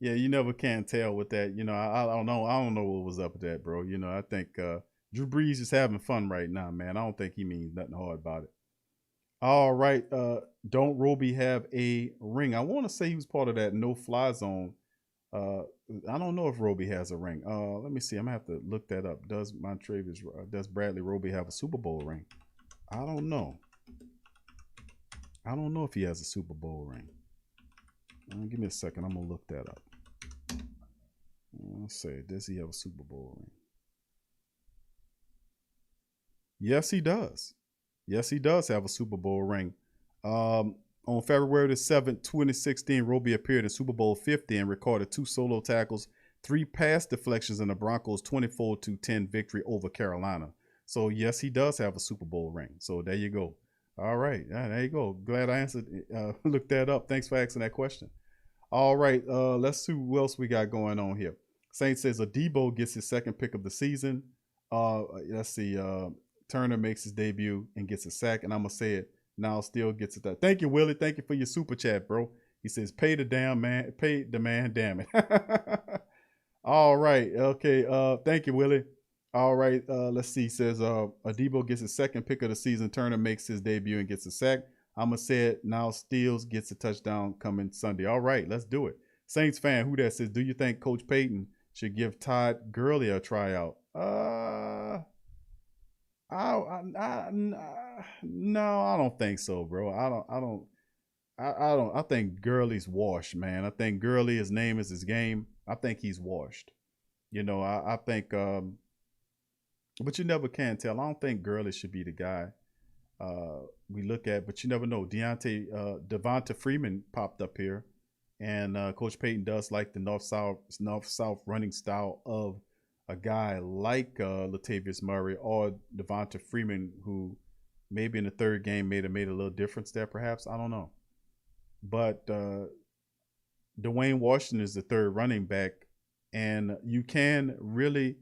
Yeah, you never can tell with that. I don't know. I don't know what was up with that, bro. I think Drew Brees is having fun right now, man. I don't think he means nothing hard about it. All right. Don't Roby have a ring? I want to say he was part of that no-fly zone. I don't know if Roby has a ring. Let me see. I'm gonna have to look that up. Does Bradley Roby have a Super Bowl ring? I don't know. I don't know if he has a Super Bowl ring. Give me a second. I'm gonna look that up. Let's see. Does he have a Super Bowl ring? Yes, he does. Yes, he does have a Super Bowl ring. On February the 7th, 2016, Roby appeared in Super Bowl 50 and recorded 2 solo tackles, 3 pass deflections in the Broncos' 24-10 victory over Carolina. So, yes, he does have a Super Bowl ring. So, there you go. All right. There you go. Glad I answered. Looked that up. Thanks for asking that question. All right. Let's see who else we got going on here. Saints says Adebo gets his second pick of the season. Let's see. Turner makes his debut and gets a sack. And I'm going to say it. Now still gets it. Thank you, Willie. Thank you for your super chat, bro. He says, pay the man, damn it. All right. Okay. Thank you, Willie. All right. Let's see. He says Adebo gets his second pick of the season. Turner makes his debut and gets a sack. I'm going to say it. Now Steals gets a touchdown coming Sunday. All right. Let's do it. Saints fan, who that says, do you think Coach Payton should give Todd Gurley a tryout? No, I don't think so, bro. I think Gurley's washed, man. I think Gurley, his name is his game. I think he's washed. I think, but you never can tell. I don't think Gurley should be the guy we look at, but you never know. Devonta Freeman popped up here, and Coach Payton does like the north-south running style of a guy like Latavius Murray or Devonta Freeman, who maybe in the third game made a little difference there, perhaps. I don't know. But Dwayne Washington is the third running back, and you can really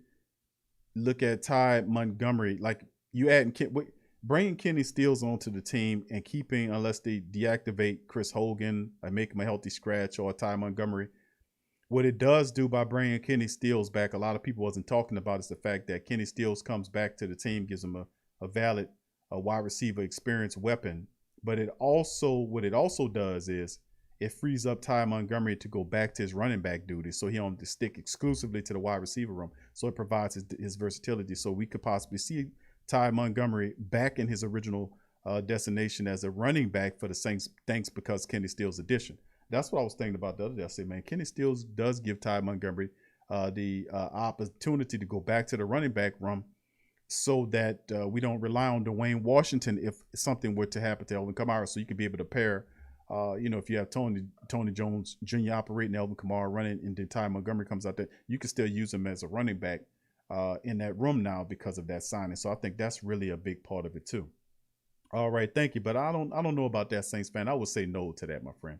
look at Ty Montgomery. Like you bringing Kenny Stills onto the team and keeping, unless they deactivate Chris Hogan and make him a healthy scratch, or Ty Montgomery. What it does do by bringing Kenny Stills back, a lot of people wasn't talking about, is the fact that Kenny Stills comes back to the team, gives him a valid wide receiver experience weapon. But what it also does is it frees up Ty Montgomery to go back to his running back duty, so he don't have to stick exclusively to the wide receiver room. So it provides his versatility. So we could possibly see Ty Montgomery back in his original destination as a running back for the Saints, thanks because Kenny Stills' addition. That's what I was thinking about the other day. I said, man, Kenny Stills does give Ty Montgomery the opportunity to go back to the running back room, so that we don't rely on Dwayne Washington if something were to happen to Elvin Kamara. So you can be able to pair, if you have Tony Jones Jr. operating, Elvin Kamara running, and then Ty Montgomery comes out there, you can still use him as a running back in that room now because of that signing. So I think that's really a big part of it too. All right, thank you. But I don't know about that, Saints fan. I would say no to that, my friend.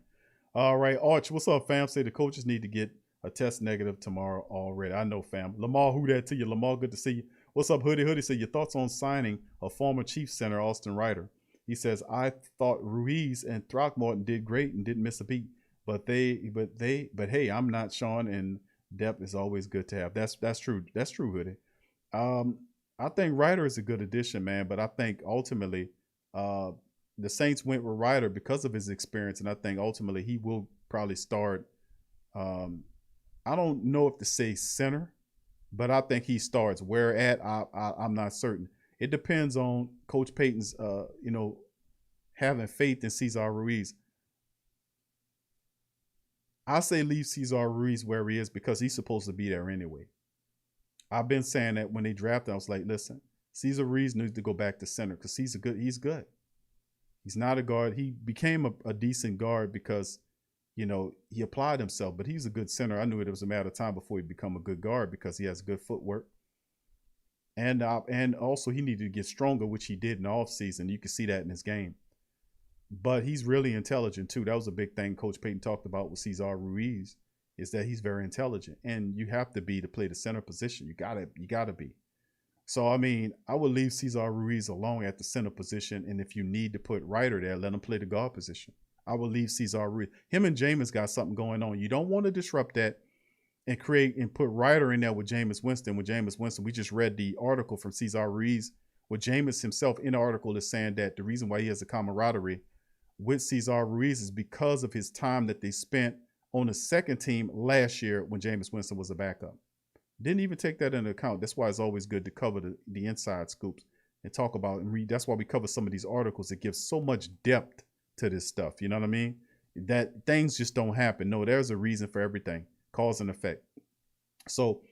All right, Arch, what's up, fam? Say the coaches need to get a test negative tomorrow already. I know, fam. Lamar, who that to you? Lamar, good to see you. What's up, Hoodie? Hoodie, say your thoughts on signing a former Chiefs center, Austin Ryder. He says, I thought Ruiz and Throckmorton did great and didn't miss a beat. But hey, I'm not Sean, and depth is always good to have. That's true. That's true, Hoodie. I think Ryder is a good addition, man. But I think ultimately, the Saints went with Ryder because of his experience, and I think ultimately he will probably start. I don't know if to say center, but I think he starts. Where at, I'm not certain. It depends on Coach Payton's, having faith in Cesar Ruiz. I say leave Cesar Ruiz where he is because he's supposed to be there anyway. I've been saying that when they drafted, I was like, listen, Cesar Ruiz needs to go back to center because he's good. He's not a guard. He became a decent guard because, he applied himself, but he's a good center. I knew it was a matter of time before he become a good guard because he has good footwork. And also he needed to get stronger, which he did in the offseason. You can see that in his game. But he's really intelligent too. That was a big thing Coach Payton talked about with Cesar Ruiz, is that he's very intelligent. And you have to be to play the center position. You gotta be. So, I mean, I would leave Cesar Ruiz alone at the center position. And if you need to put Ryder there, let him play the guard position. I would leave Cesar Ruiz. Him and Jameis got something going on. You don't want to disrupt that and create and put Ryder in there with Jameis Winston. With Jameis Winston, we just read the article from Cesar Ruiz with Jameis himself in the article is saying that the reason why he has a camaraderie with Cesar Ruiz is because of his time that they spent on the second team last year when Jameis Winston was a backup. Didn't even take that into account. That's why it's always good to cover the inside scoops and talk about and read. That's why we cover some of these articles. It gives so much depth to this stuff. You know what I mean? That things just don't happen. No, there's a reason for everything, cause and effect. So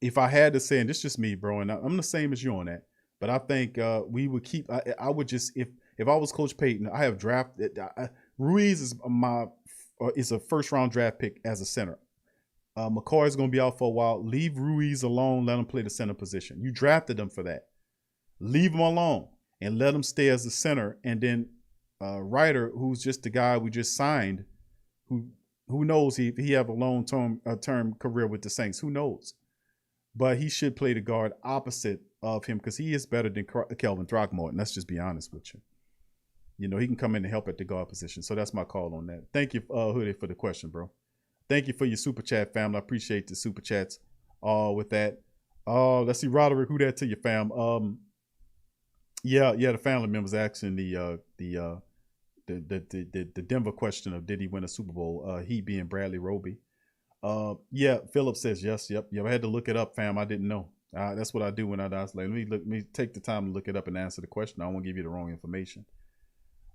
if I had to say, and this is just me, bro, and I'm the same as you on that, but I think we would keep. I would just if I was Coach Payton, I have drafted Ruiz is a first round draft pick as a center. McCoy is going to be out for a while. Leave Ruiz alone. Let him play the center position. You drafted him for that. Leave him alone and let him stay as the center. And then Ryder, who's just the guy we just signed, who knows if he have a long term career with the Saints. Who knows? But he should play the guard opposite of him because he is better than Kelvin Throckmorton. Let's just be honest with you. You know, he can come in and help at the guard position. So that's my call on that. Thank you, Hoodie, for the question, bro. Thank you for your super chat, family. I appreciate the super chats with that. Let's see, Roderick, who that to you, fam? Yeah, the family members asking the Denver question of did he win a Super Bowl? He being Bradley Roby. Yeah, Philip says yes. Yep. I had to look it up, fam. I didn't know. That's what I do when I was like, let me take the time to look it up and answer the question. I won't give you the wrong information.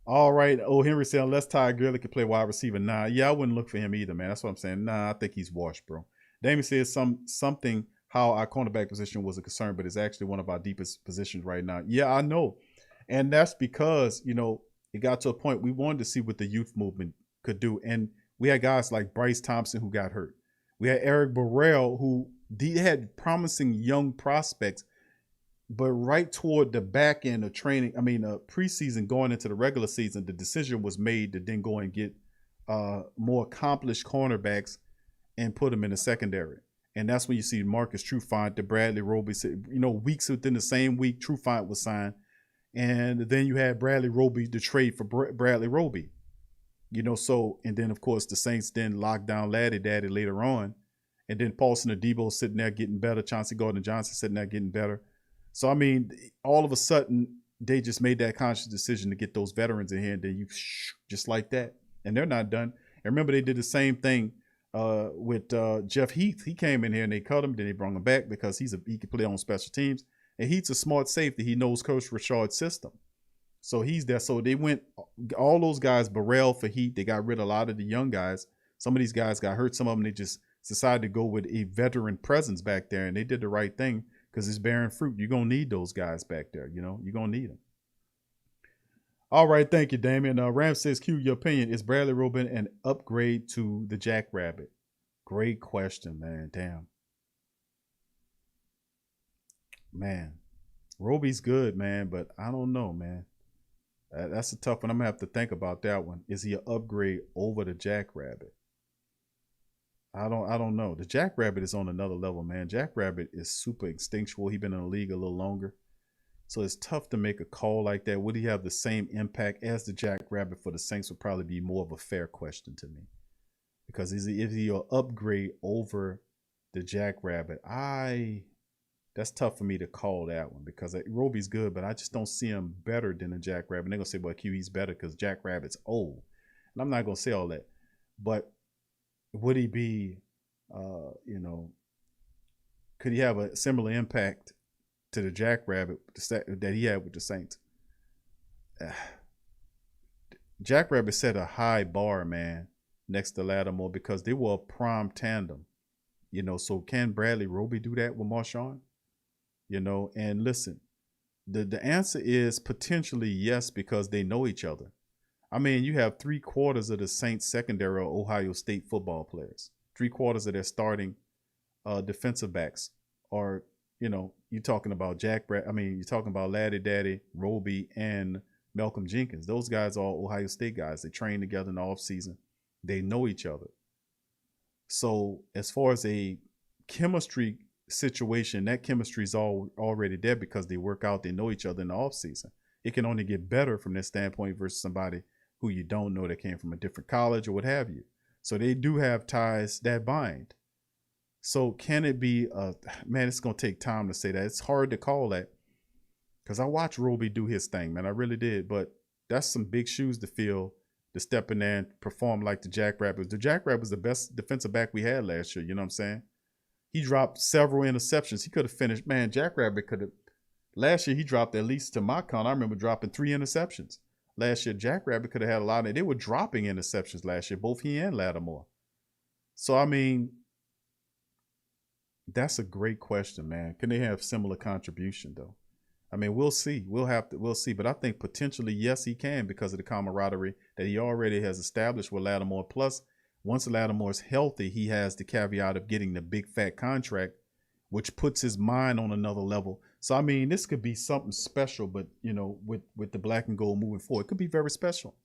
All right. Oh, Henry said, unless Ty Gurley could play wide receiver. Nah, yeah, I wouldn't look for him either, man. That's what I'm saying. Nah, I think he's washed, bro. Damien says something how our cornerback position was a concern, but it's actually one of our deepest positions right now. Yeah, I know. And that's because, you know, it got to a point we wanted to see what the youth movement could do. And we had guys like Bryce Thompson who got hurt. We had Eric Burrell who had promising young prospects. But right toward the back end of training, preseason going into the regular season, the decision was made to then go and get more accomplished cornerbacks and put them in the secondary. And that's when you see Marcus Trufant, the Bradley Roby, weeks within the same week, Trufant was signed. And then you had Bradley Roby to trade for Bradley Roby. And then, of course, the Saints then locked down Laddie Daddy later on. And then Paulson Adebo sitting there getting better. Chauncey Gardner-Johnson sitting there getting better. So, all of a sudden, they just made that conscious decision to get those veterans in here, and then just like that. And they're not done. And remember, they did the same thing with Jeff Heath. He came in here, and they cut him. Then they brought him back because he can play on special teams. And Heath's a smart safety. He knows Coach Richard's system. So he's there. So they went, all those guys, Burrell for Heath. They got rid of a lot of the young guys. Some of these guys got hurt. Some of them, they just decided to go with a veteran presence back there, and they did the right thing. Because it's bearing fruit. You're going to need those guys back there. You're going to need them. All right. Thank you, Damien. Ram says, Q, your opinion, is Bradley Roby an upgrade to the Jackrabbit? Great question, man. Damn. Man. Roby's good, man, but I don't know, man. That's a tough one. I'm going to have to think about that one. Is he an upgrade over the Jackrabbit? I don't know. The Jackrabbit is on another level, man. Jackrabbit is super instinctual. He's been in the league a little longer. So it's tough to make a call like that. Would he have the same impact as the Jackrabbit for the Saints would probably be more of a fair question to me. Because is he an upgrade over the Jackrabbit? That's tough for me to call that one because Roby's good, but I just don't see him better than the Jackrabbit. And they're going to say, well, Q, he's better because Jackrabbit's old. And I'm not going to say all that. But would he be, could he have a similar impact to the Jackrabbit that he had with the Saints? Jackrabbit set a high bar, man, next to Lattimore because they were a prime tandem. So can Bradley Roby do that with Marshawn? And listen, the answer is potentially yes because they know each other. You have 3/4 of the Saints secondary are Ohio State football players. 3/4 of their starting defensive backs are, you're talking about you're talking about Laddie Daddy, Roby, and Malcolm Jenkins. Those guys are all Ohio State guys. They train together in the offseason. They know each other. So as far as a chemistry situation, that chemistry is already there because they work out, they know each other in the offseason. It can only get better from that standpoint versus somebody who you don't know that came from a different college or what have you. So they do have ties that bind. So can it be, man, it's going to take time to say that. It's hard to call that because I watched Roby do his thing, man. I really did. But that's some big shoes to fill, to step in there and perform like the Jackrabbits. The Jackrabbits was the best defensive back we had last year. You know what I'm saying? He dropped several interceptions. He could have finished, man, Jackrabbit could have. Last year, he dropped, at least to my count, I remember dropping 3 interceptions. Last year, Jackrabbit could have had a lot of, they were dropping interceptions last year, both he and Lattimore. So, I mean, that's a great question, man. Can they have similar contribution, though? I mean, we'll see. We'll see. But I think potentially, yes, he can because of the camaraderie that he already has established with Lattimore. Plus, once Lattimore's healthy, he has the caveat of getting the big fat contract, which puts his mind on another level. So, I mean, this could be something special, but, you know, with the black and gold moving forward, it could be very special,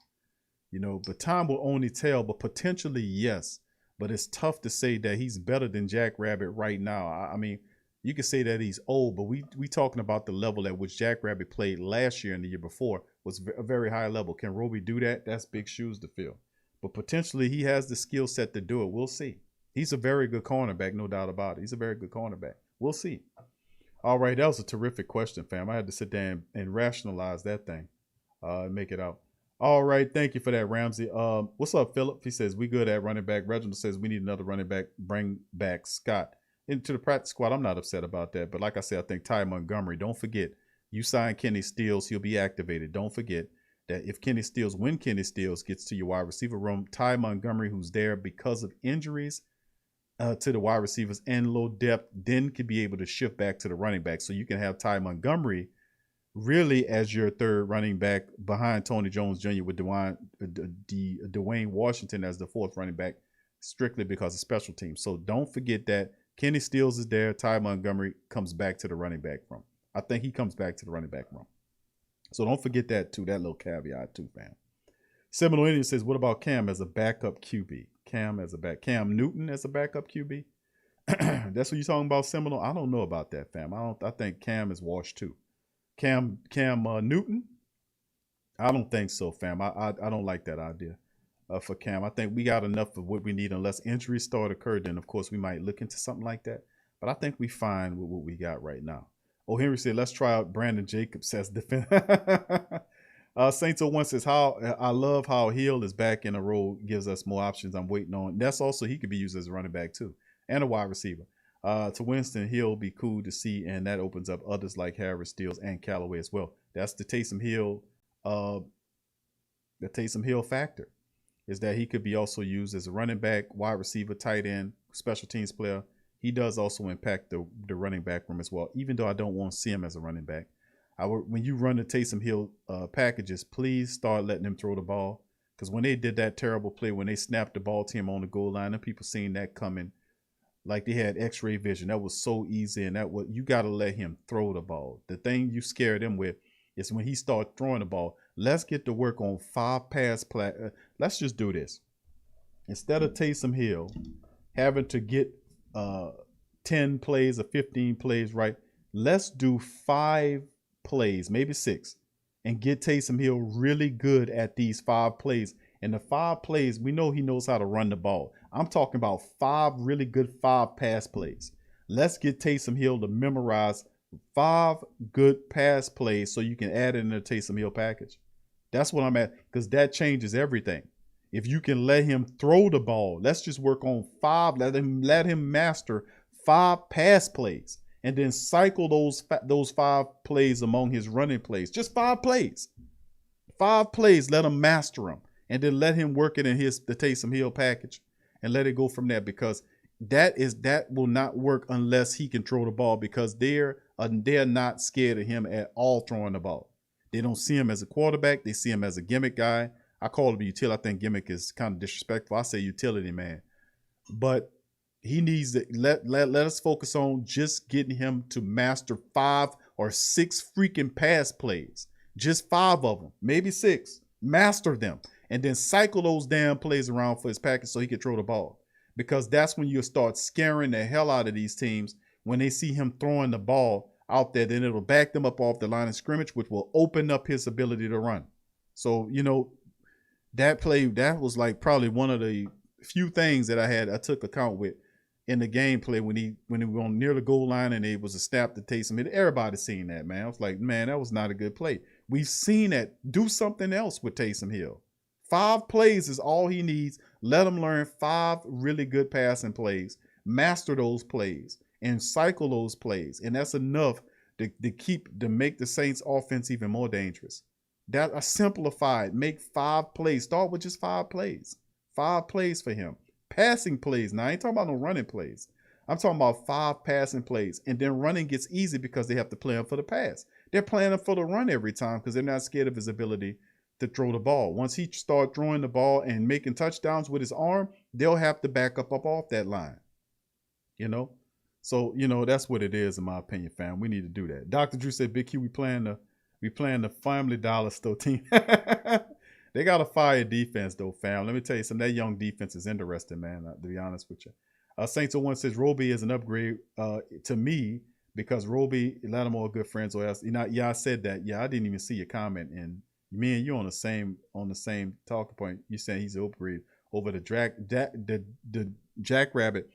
you know, but time will only tell, but potentially, yes. But it's tough to say that he's better than Jackrabbit right now. I mean, you could say that he's old, but we talking about the level at which Jackrabbit played last year and the year before was a very high level. Can Roby do that? That's big shoes to fill. But potentially he has the skill set to do it. We'll see. He's a very good cornerback, no doubt about it. He's a very good cornerback. We'll see. All right, that was a terrific question, fam. I had to sit there and rationalize that thing and make it out. All right, thank you for that, Ramsey. What's up, Philip? He says, we good at running back. Reginald says, we need another running back. Bring back Scott into the practice squad. I'm not upset about that. But like I said, I think Ty Montgomery, don't forget, you sign Kenny Stills, he'll be activated. Don't forget that if Kenny Stills, when Kenny Stills gets to your wide receiver room, Ty Montgomery, who's there because of injuries to the wide receivers and low depth, then could be able to shift back to the running back. So you can have Ty Montgomery really as your third running back behind Tony Jones Jr. with Dwayne Washington as the fourth running back, strictly because of special teams. So don't forget that Kenny Stills is there. Ty Montgomery comes back to the running back room. I think he comes back to the running back room. So don't forget that too, that little caveat too, fam. Seminole Indian says, what about Cam as a backup QB? Cam Newton as a backup QB? That's what you're talking about, Seminole? I don't know about that, fam. I think Cam is washed too. Cam Newton? I don't think so, fam. I don't like that idea for Cam. I think we got enough of what we need unless injuries start occurring. Then, of course, we might look into something like that. But I think we fine with what we got right now. Oh, Henry said, let's try out Brandon Jacobs as defense. Saints OL says, I love how Hill is back in a role, gives us more options. I'm waiting on. That's also, he could be used as a running back too and a wide receiver. To Winston, Hill be cool to see, and that opens up others like Harris, Stills, and Callaway as well. That's the Taysom Hill factor, is that he could be also used as a running back, wide receiver, tight end, special teams player. He does also impact the running back room as well, even though I don't want to see him as a running back. When you run the Taysom Hill packages, please start letting him throw the ball, because when they did that terrible play, when they snapped the ball to him on the goal line, and people seen that coming, like they had x-ray vision. That was so easy, and you got to let him throw the ball. The thing you scared him with is when he starts throwing the ball. Let's get to work on 5 pass play. Let's just do this. Instead of Taysom Hill having to get 10 plays or 15 plays right, let's do 5 plays, maybe 6, and get Taysom Hill really good at these 5 plays. And the 5 plays, we know he knows how to run the ball. I'm talking about 5 really good 5 pass plays. Let's get Taysom Hill to memorize 5 good pass plays so you can add it in the Taysom Hill package. That's what I'm at, because that changes everything. If you can let him throw the ball, let's just work on 5. Let him master 5 pass plays, and then cycle those 5 plays among his running plays. Just 5 plays. 5 plays, let him master them. And then let him work it in the Taysom Hill package and let it go from there, because that will not work unless he can throw the ball, because they're not scared of him at all throwing the ball. They don't see him as a quarterback. They see him as a gimmick guy. I call him a utility. I think gimmick is kind of disrespectful. I say utility man. But he needs to let us focus on just getting him to master 5 or 6 freaking pass plays. Just 5 of them, maybe 6. Master them. And then cycle those damn plays around for his package so he can throw the ball. Because that's when you'll start scaring the hell out of these teams. When they see him throwing the ball out there, then it'll back them up off the line of scrimmage, which will open up his ability to run. So, that play, that was like probably one of the few things that I took account with in the gameplay when he was on near the goal line and it was a snap to Taysom. Everybody seen that, man. I was like, man, that was not a good play. We've seen that. Do something else with Taysom Hill. 5 plays is all he needs. Let him learn 5 really good passing plays. Master those plays and cycle those plays, and that's enough to make the Saints offense even more dangerous. That a simplified, make 5 plays. Start with just 5 plays. 5 plays for him. Passing plays. Now I ain't talking about no running plays. I'm talking about 5 passing plays. And then running gets easy because they have to plan for the pass. They're planning for the run every time because they're not scared of his ability to throw the ball. Once he starts throwing the ball and making touchdowns with his arm, they'll have to back up off that line. You know? So, you know, that's what it is in my opinion, fam. We need to do that. Dr. Drew said, Big Q, we playing the Family Dollar Store team. They got a fire defense, though, fam. Let me tell you something. That young defense is interesting, man, to be honest with you. Saints OL says, Roby is an upgrade to me because Roby, Lattimore are good friends. Or else, you know, yeah, I said that. Yeah, I didn't even see your comment. And me and you on the same talking point. You saying he's an upgrade over the Jackrabbit.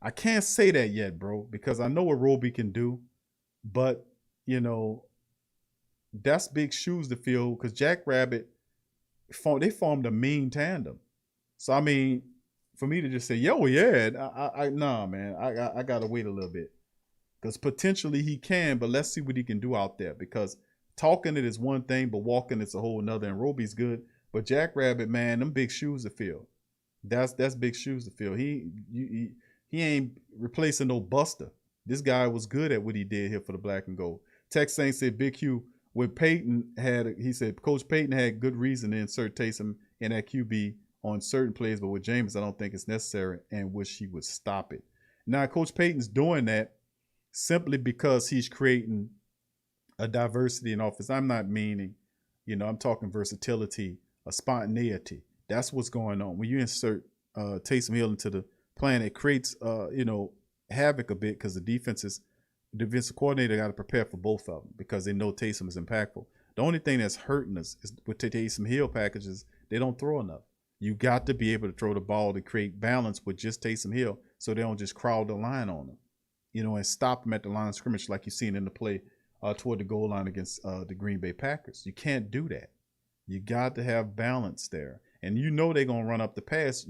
I can't say that yet, bro, because I know what Roby can do. But, you know, that's big shoes to fill because Jackrabbit, they formed a mean tandem. So I mean, for me to just say, yo, yeah, nah, man, I gotta wait a little bit because potentially he can, but let's see what he can do out there because talking it is one thing, but walking it's a whole nother. And Roby's good, but Jackrabbit, man, them big shoes to fill. That's big shoes to fill. He ain't replacing no Buster. This guy was good at what he did here for the Black and Gold. Tex Saint said, Big Q. When Peyton he said Coach Peyton had good reason to insert Taysom in that QB on certain plays, but with Jameis, I don't think it's necessary and wish he would stop it. Now, Coach Peyton's doing that simply because he's creating a diversity in offense. I'm not meaning, you know, I'm talking versatility, a spontaneity. That's what's going on. When you insert Taysom Hill into the plan, it creates, you know, havoc a bit because the defensive coordinator got to prepare for both of them because they know Taysom is impactful. The only thing that's hurting us is with Taysom Hill packages, they don't throw enough. You got to be able to throw the ball to create balance with just Taysom Hill so they don't just crowd the line on them, you know, and stop them at the line of scrimmage like you've seen in the play toward the goal line against the Green Bay Packers. You can't do that. You got to have balance there. And you know they're going to run up the pass.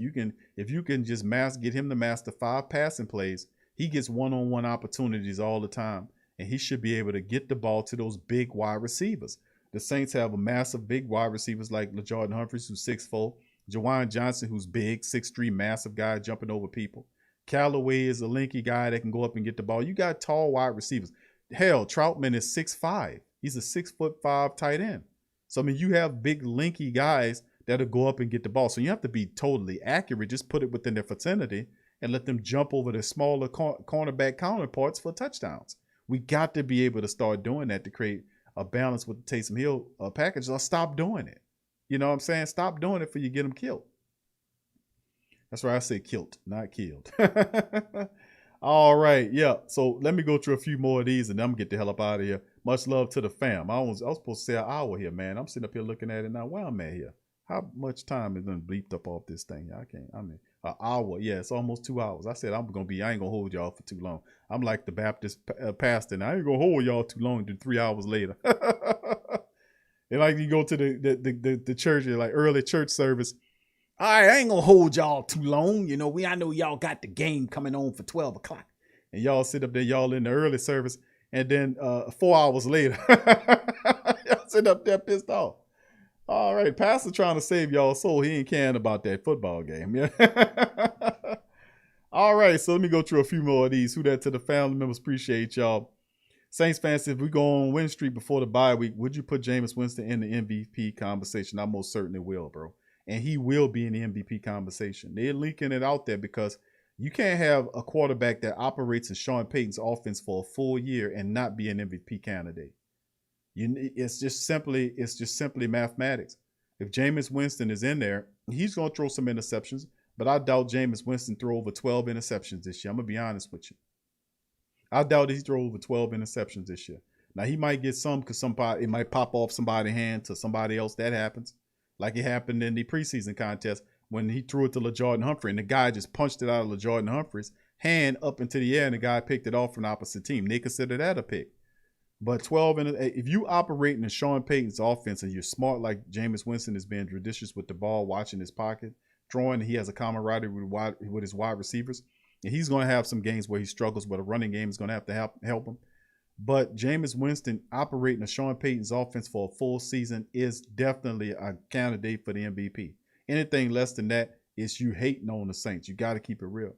If you can just get him to master 5 passing plays, he gets one-on-one opportunities all the time, and he should be able to get the ball to those big wide receivers. The Saints have a massive big wide receivers like LaJordan Humphreys, who's 6'4", Jawan Johnson, who's big, 6'3", massive guy jumping over people. Callaway is a linky guy that can go up and get the ball. You got tall wide receivers. Hell, Troutman is 6'5". He's a 6'5" tight end. So, I mean, you have big linky guys that'll go up and get the ball. So you have to be totally accurate. Just put it within their vicinity and let them jump over the smaller cornerback counterparts for touchdowns. We got to be able to start doing that to create a balance with the Taysom Hill package. Or stop doing it. You know what I'm saying? Stop doing it before you get them killed. That's why I say killed, not killed. All right. Yeah. So let me go through a few more of these and then I'm going to get the hell up out of here. Much love to the fam. I was supposed to say an hour here, man. I'm sitting up here looking at it now. Where I'm at here. How much time is done bleeped up off this thing? An hour. Yeah, it's almost 2 hours. I said I ain't gonna hold y'all for too long. I'm like the Baptist pastor. Now I ain't gonna hold y'all too long to 3 hours later. And like you go to the church, like early church service. All right, I ain't gonna hold y'all too long. You know, I know y'all got the game coming on for 12 o'clock. And y'all sit up there, y'all in the early service, and then 4 hours later, y'all sit up there pissed off. All right, pastor trying to save y'all soul. He ain't caring about that football game. Yeah. All right, so let me go through a few more of these. Who that to the family members? Appreciate y'all. Saints fans, if we go on win streak before the bye week, would you put Jameis Winston in the MVP conversation? I most certainly will, bro. And he will be in the MVP conversation. They're leaking it out there because you can't have a quarterback that operates in Sean Payton's offense for a full year and not be an MVP candidate. It's just simply mathematics. If Jameis Winston is in there, he's going to throw some interceptions, but I doubt Jameis Winston throw over 12 interceptions this year. I'm going to be honest with you. I doubt he throw over 12 interceptions this year. Now, he might get some because it might pop off somebody's hand to somebody else. That happens. like it happened in the preseason contest when he threw it to LaJordan Humphrey and the guy just punched it out of LaJordan Humphrey's hand up into the air and the guy picked it off from the opposite team. They consider that a pick. But 12 and if you operate in Sean Payton's offense and you're smart like Jameis Winston is being judicious with the ball, watching his pocket, throwing, he has a camaraderie with his wide receivers. And he's going to have some games where he struggles, but a running game is going to have to help him. But Jameis Winston operating a Sean Payton's offense for a full season is definitely a candidate for the MVP. Anything less than that is you hating on the Saints. You got to keep it real.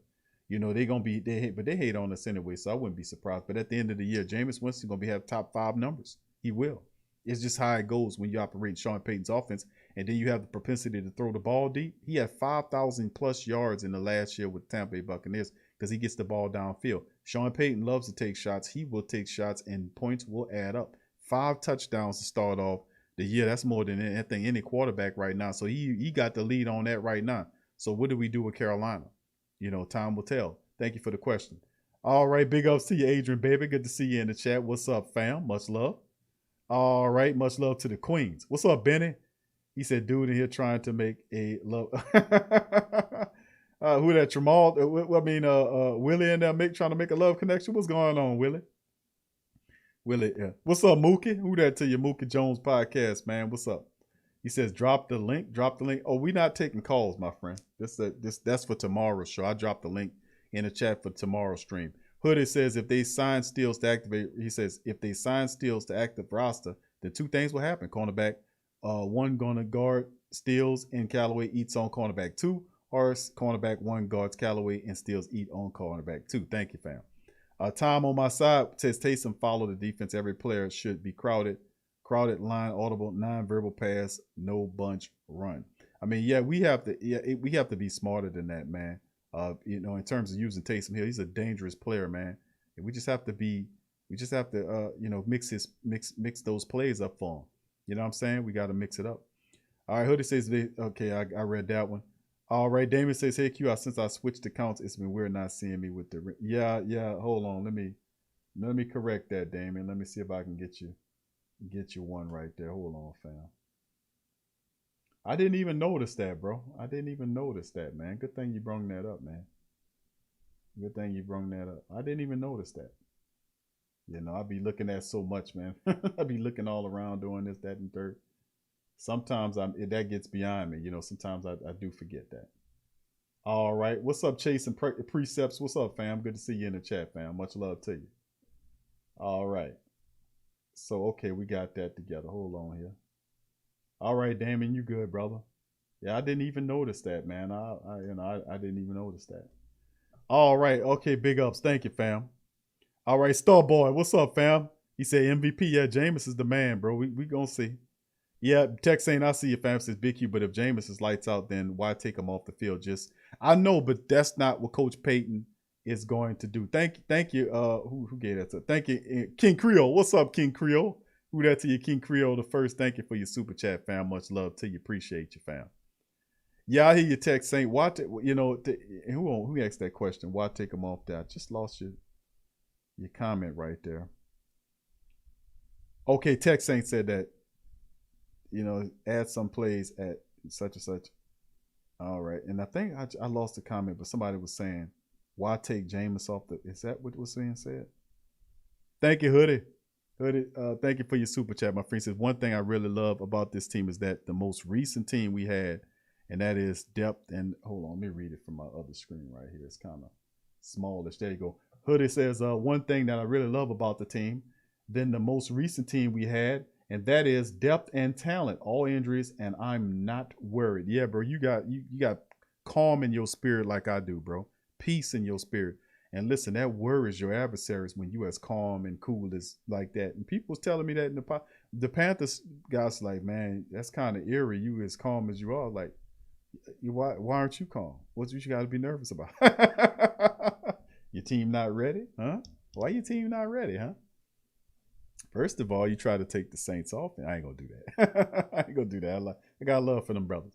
You know, they hate on us anyway, so I wouldn't be surprised. But at the end of the year, Jameis Winston going to have top 5 numbers. He will. It's just how it goes when you operate Sean Payton's offense. And then you have the propensity to throw the ball deep. He had 5,000 plus yards in the last year with Tampa Bay Buccaneers because he gets the ball downfield. Sean Payton loves to take shots. He will take shots and points will add up. 5 touchdowns to start off the year. That's more than anything any quarterback right now. So he got the lead on that right now. So what do we do with Carolina? You know, time will tell. Thank you for the question. All right, big ups to you, Adrian, baby. Good to see you in the chat. What's up, fam? Much love. All right, much love to the Queens. What's up, Benny? He said, dude in here trying to make a love. Who that, Jamal? Willie in there trying to make a love connection. What's going on, Willie? Willie, yeah. What's up, Mookie? Who that to you, Mookie Jones podcast, man? What's up? He says, drop the link. Oh, we're not taking calls, my friend. That's for tomorrow's show. I dropped the link in the chat for tomorrow's stream. Hoodie says, if they sign Steals to activate, he says, if they sign Steals to active roster, then 2 things will happen. Cornerback, 1 going to guard Steals and Callaway eats on cornerback 2, or cornerback 1 guards Callaway and Steals eat on cornerback 2. Thank you, fam. Tom on my side says, Taysom follow the defense. Every player should be crowded line, audible, non-verbal pass, no bunch run. I mean, yeah, we have to be smarter than that, man. You know, in terms of using Taysom Hill, he's a dangerous player, man. And we just have to you know, mix those plays up for him. You know what I'm saying? We got to mix it up. All right, Hoodie says, okay, I read that one. All right, Damon says, hey Q, since I switched accounts, it's been weird not seeing me with the yeah. Hold on, let me correct that, Damon. Let me see if I can get you one right there. Hold on, fam. I didn't even notice that, bro. I didn't even notice that, man. Good thing you brung that up, man. Good thing you brung that up. I didn't even notice that. You know, I be looking at so much, man. I be looking all around doing this, that, and third. Sometimes that gets beyond me. You know, sometimes I do forget that. All right. What's up, Chase and Precepts? What's up, fam? Good to see you in the chat, fam. Much love to you. All right. So, okay, we got that together. Hold on here. All right, Damon, you good, brother? Yeah, I didn't even notice that, man. I didn't even notice that. All right. Okay, big ups. Thank you, fam. All right, Starboy, what's up, fam? He said MVP. Yeah, Jameis is the man, bro. We gonna see. Yeah, Tech saying I see you, fam. Says Big Q, but if Jameis is lights out, then why take him off the field? I know, but that's not what Coach Payton is going to do. Thank you. Who gave that to? Thank you, King Creole. What's up, King Creole? Who that to you, King Creole the first? Thank you for your super chat, fam. Much love to you. Appreciate you, fam. Yeah, I hear your text saying, why? You know, who asked that question? Why take him off there? I just lost your comment right there. Okay, Tech Saint said that. You know, add some plays at such and such. All right. And I think I lost the comment, but somebody was saying, why take Jameis off the, is that what was being said? Thank you, Hoodie. Thank you for your super chat, my friend. Says, one thing I really love about this team is that the most recent team we had, and that is depth and, hold on, let me read it from my other screen right here. It's kind of smallish. There you go. Hoodie says, one thing that I really love about the team, then the most recent team we had, and that is depth and talent, all injuries, and I'm not worried. Yeah, bro, you got calm in your spirit like I do, bro. Peace in your spirit. And listen, that worries your adversaries when you as calm and cool as like that. And people was telling me that in the Panthers guys like, man, that's kind of eerie. You as calm as you are, like, why aren't you calm? What you got to be nervous about? Your team not ready, huh? Why your team not ready, huh? First of all, you try to take the Saints off, and I ain't gonna do that. I ain't gonna do that. I got love for them brothers.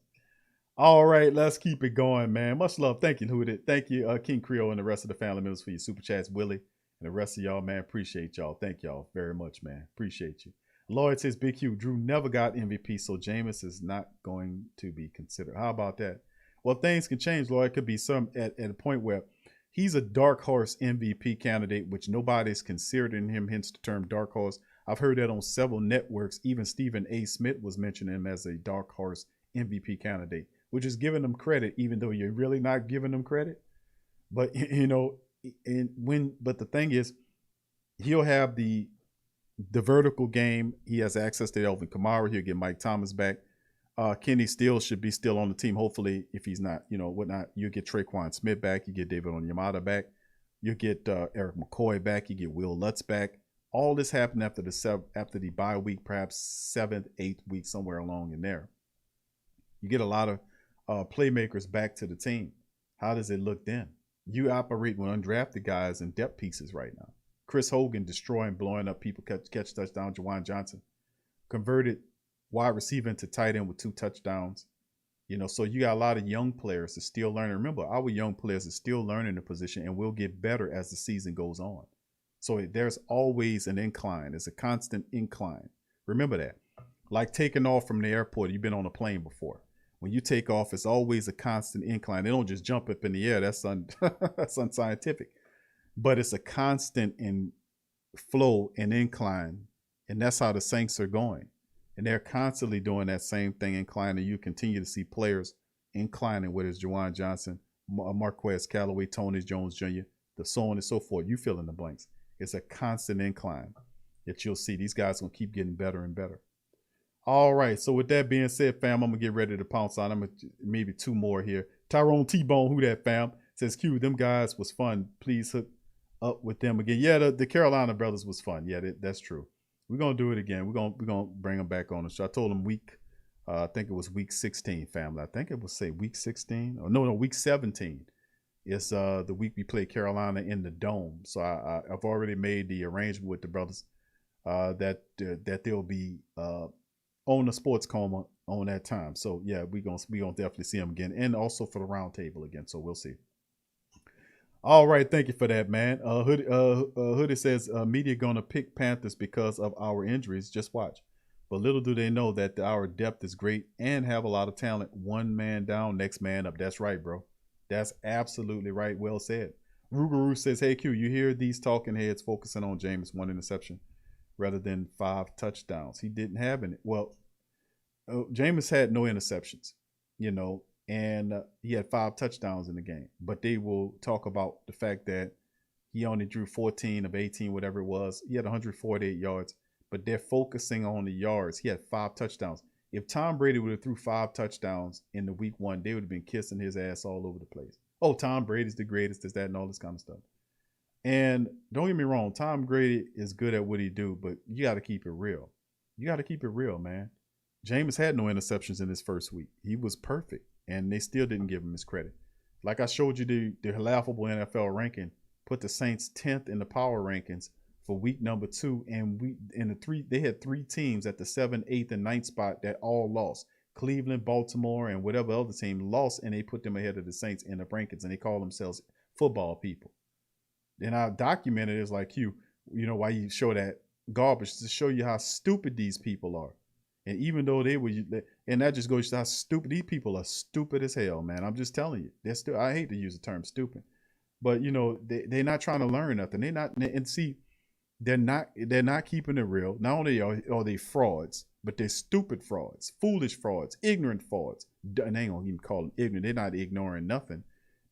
All right, let's keep it going, man. Much love. Thank you, Hooded. Thank you, King Creole and the rest of the family members for your super chats, Willie, and the rest of y'all, man. Appreciate y'all. Thank y'all very much, man. Appreciate you. Lloyd says, Big Q, Drew never got MVP, so Jameis is not going to be considered. How about that? Well, things can change, Lloyd. It could be some at a point where he's a dark horse MVP candidate, which nobody's considering him, hence the term dark horse. I've heard that on several networks. Even Stephen A. Smith was mentioning him as a dark horse MVP candidate, which is giving them credit, even though you're really not giving them credit. But, you know, but the thing is, he'll have the vertical game. He has access to Elvin Kamara. He'll get Mike Thomas back. Kenny Steele should be still on the team. Hopefully, if he's not, you know, whatnot, you'll get Traquan Smith back. You get David Onyemata back. You'll get Eric McCoy back. You get Will Lutz back. All this happened after the bye week, perhaps 7th, 8th week, somewhere along in there. You get a lot of playmakers back to the team. How does it look then? You operate with undrafted guys and depth pieces right now. Chris Hogan destroying, blowing up people, catch touchdown. Jawan Johnson converted wide receiver into tight end with 2 touchdowns. You know, so you got a lot of young players that still learning. Remember, our young players are still learning the position and will get better as the season goes on. So there's always an incline. It's a constant incline. Remember that. Like taking off from the airport, you've been on a plane before. When you take off, it's always a constant incline. They don't just jump up in the air. That's that's unscientific. But it's a constant in flow and incline. And that's how the Saints are going. And they're constantly doing that same thing, inclining. You continue to see players inclining, whether it's Juwan Johnson, Marquez Callaway, Tony Jones Jr., the so on and so forth. You fill in the blanks. It's a constant incline that you'll see. These guys going to keep getting better and better. All right. So with that being said, fam, I'm going to get ready to pounce on them. Maybe 2 more here. Tyrone T-Bone, who that, fam? Says, Q, them guys was fun. Please hook up with them again. Yeah, the Carolina brothers was fun. Yeah, that's true. We're going to do it again. We're going to bring them back on the show. I told them I think it was week 16, family. I think it was say week 16. Or no, week 17. It's the week we play Carolina in the Dome. So I've already made the arrangement with the brothers that they'll be on the Sports Coma on that time. So yeah, we gonna definitely see them again, and also for the round table again. So we'll see. All right, thank you for that, man. Hoodie says media gonna pick Panthers because of our injuries. Just watch. But little do they know that our depth is great and have a lot of talent. One man down, next man up. That's right, bro. That's absolutely right. Well said. Rougarou says, hey, Q, you hear these talking heads focusing on Jameis 1 interception rather than 5 touchdowns. He didn't have any. Well, Jameis had no interceptions, you know, and he had 5 touchdowns in the game. But they will talk about the fact that he only drew 14 of 18, whatever it was. He had 148 yards, but they're focusing on the yards. He had 5 touchdowns. If Tom Brady would have threw 5 touchdowns in the week 1, they would have been kissing his ass all over the place. Oh, Tom Brady's the greatest, this, that, and all this kind of stuff. And don't get me wrong, Tom Brady is good at what he do, but you got to keep it real. You got to keep it real, man. Jameis had no interceptions in his first week. He was perfect, and they still didn't give him his credit. Like I showed you the laughable NFL ranking, put the Saints 10th in the power rankings for week number 2, and they had 3 teams at the 7th, 8th, and 9th spot that all lost. Cleveland, Baltimore, and whatever other team lost, and they put them ahead of the Saints in the rankings, and they call themselves football people. Then I documented it as like, you know, why you show that garbage, to show you how stupid these people are. And even though they were, and that just goes to how stupid these people are. Stupid as hell, man. I'm just telling you. They're still. I hate to use the term stupid, but you know, they're not trying to learn nothing. They're not, and see, they're not keeping it real. Not only are they frauds, but they're stupid frauds, foolish frauds, ignorant frauds. And they ain't gonna even call them ignorant. They're not ignoring nothing.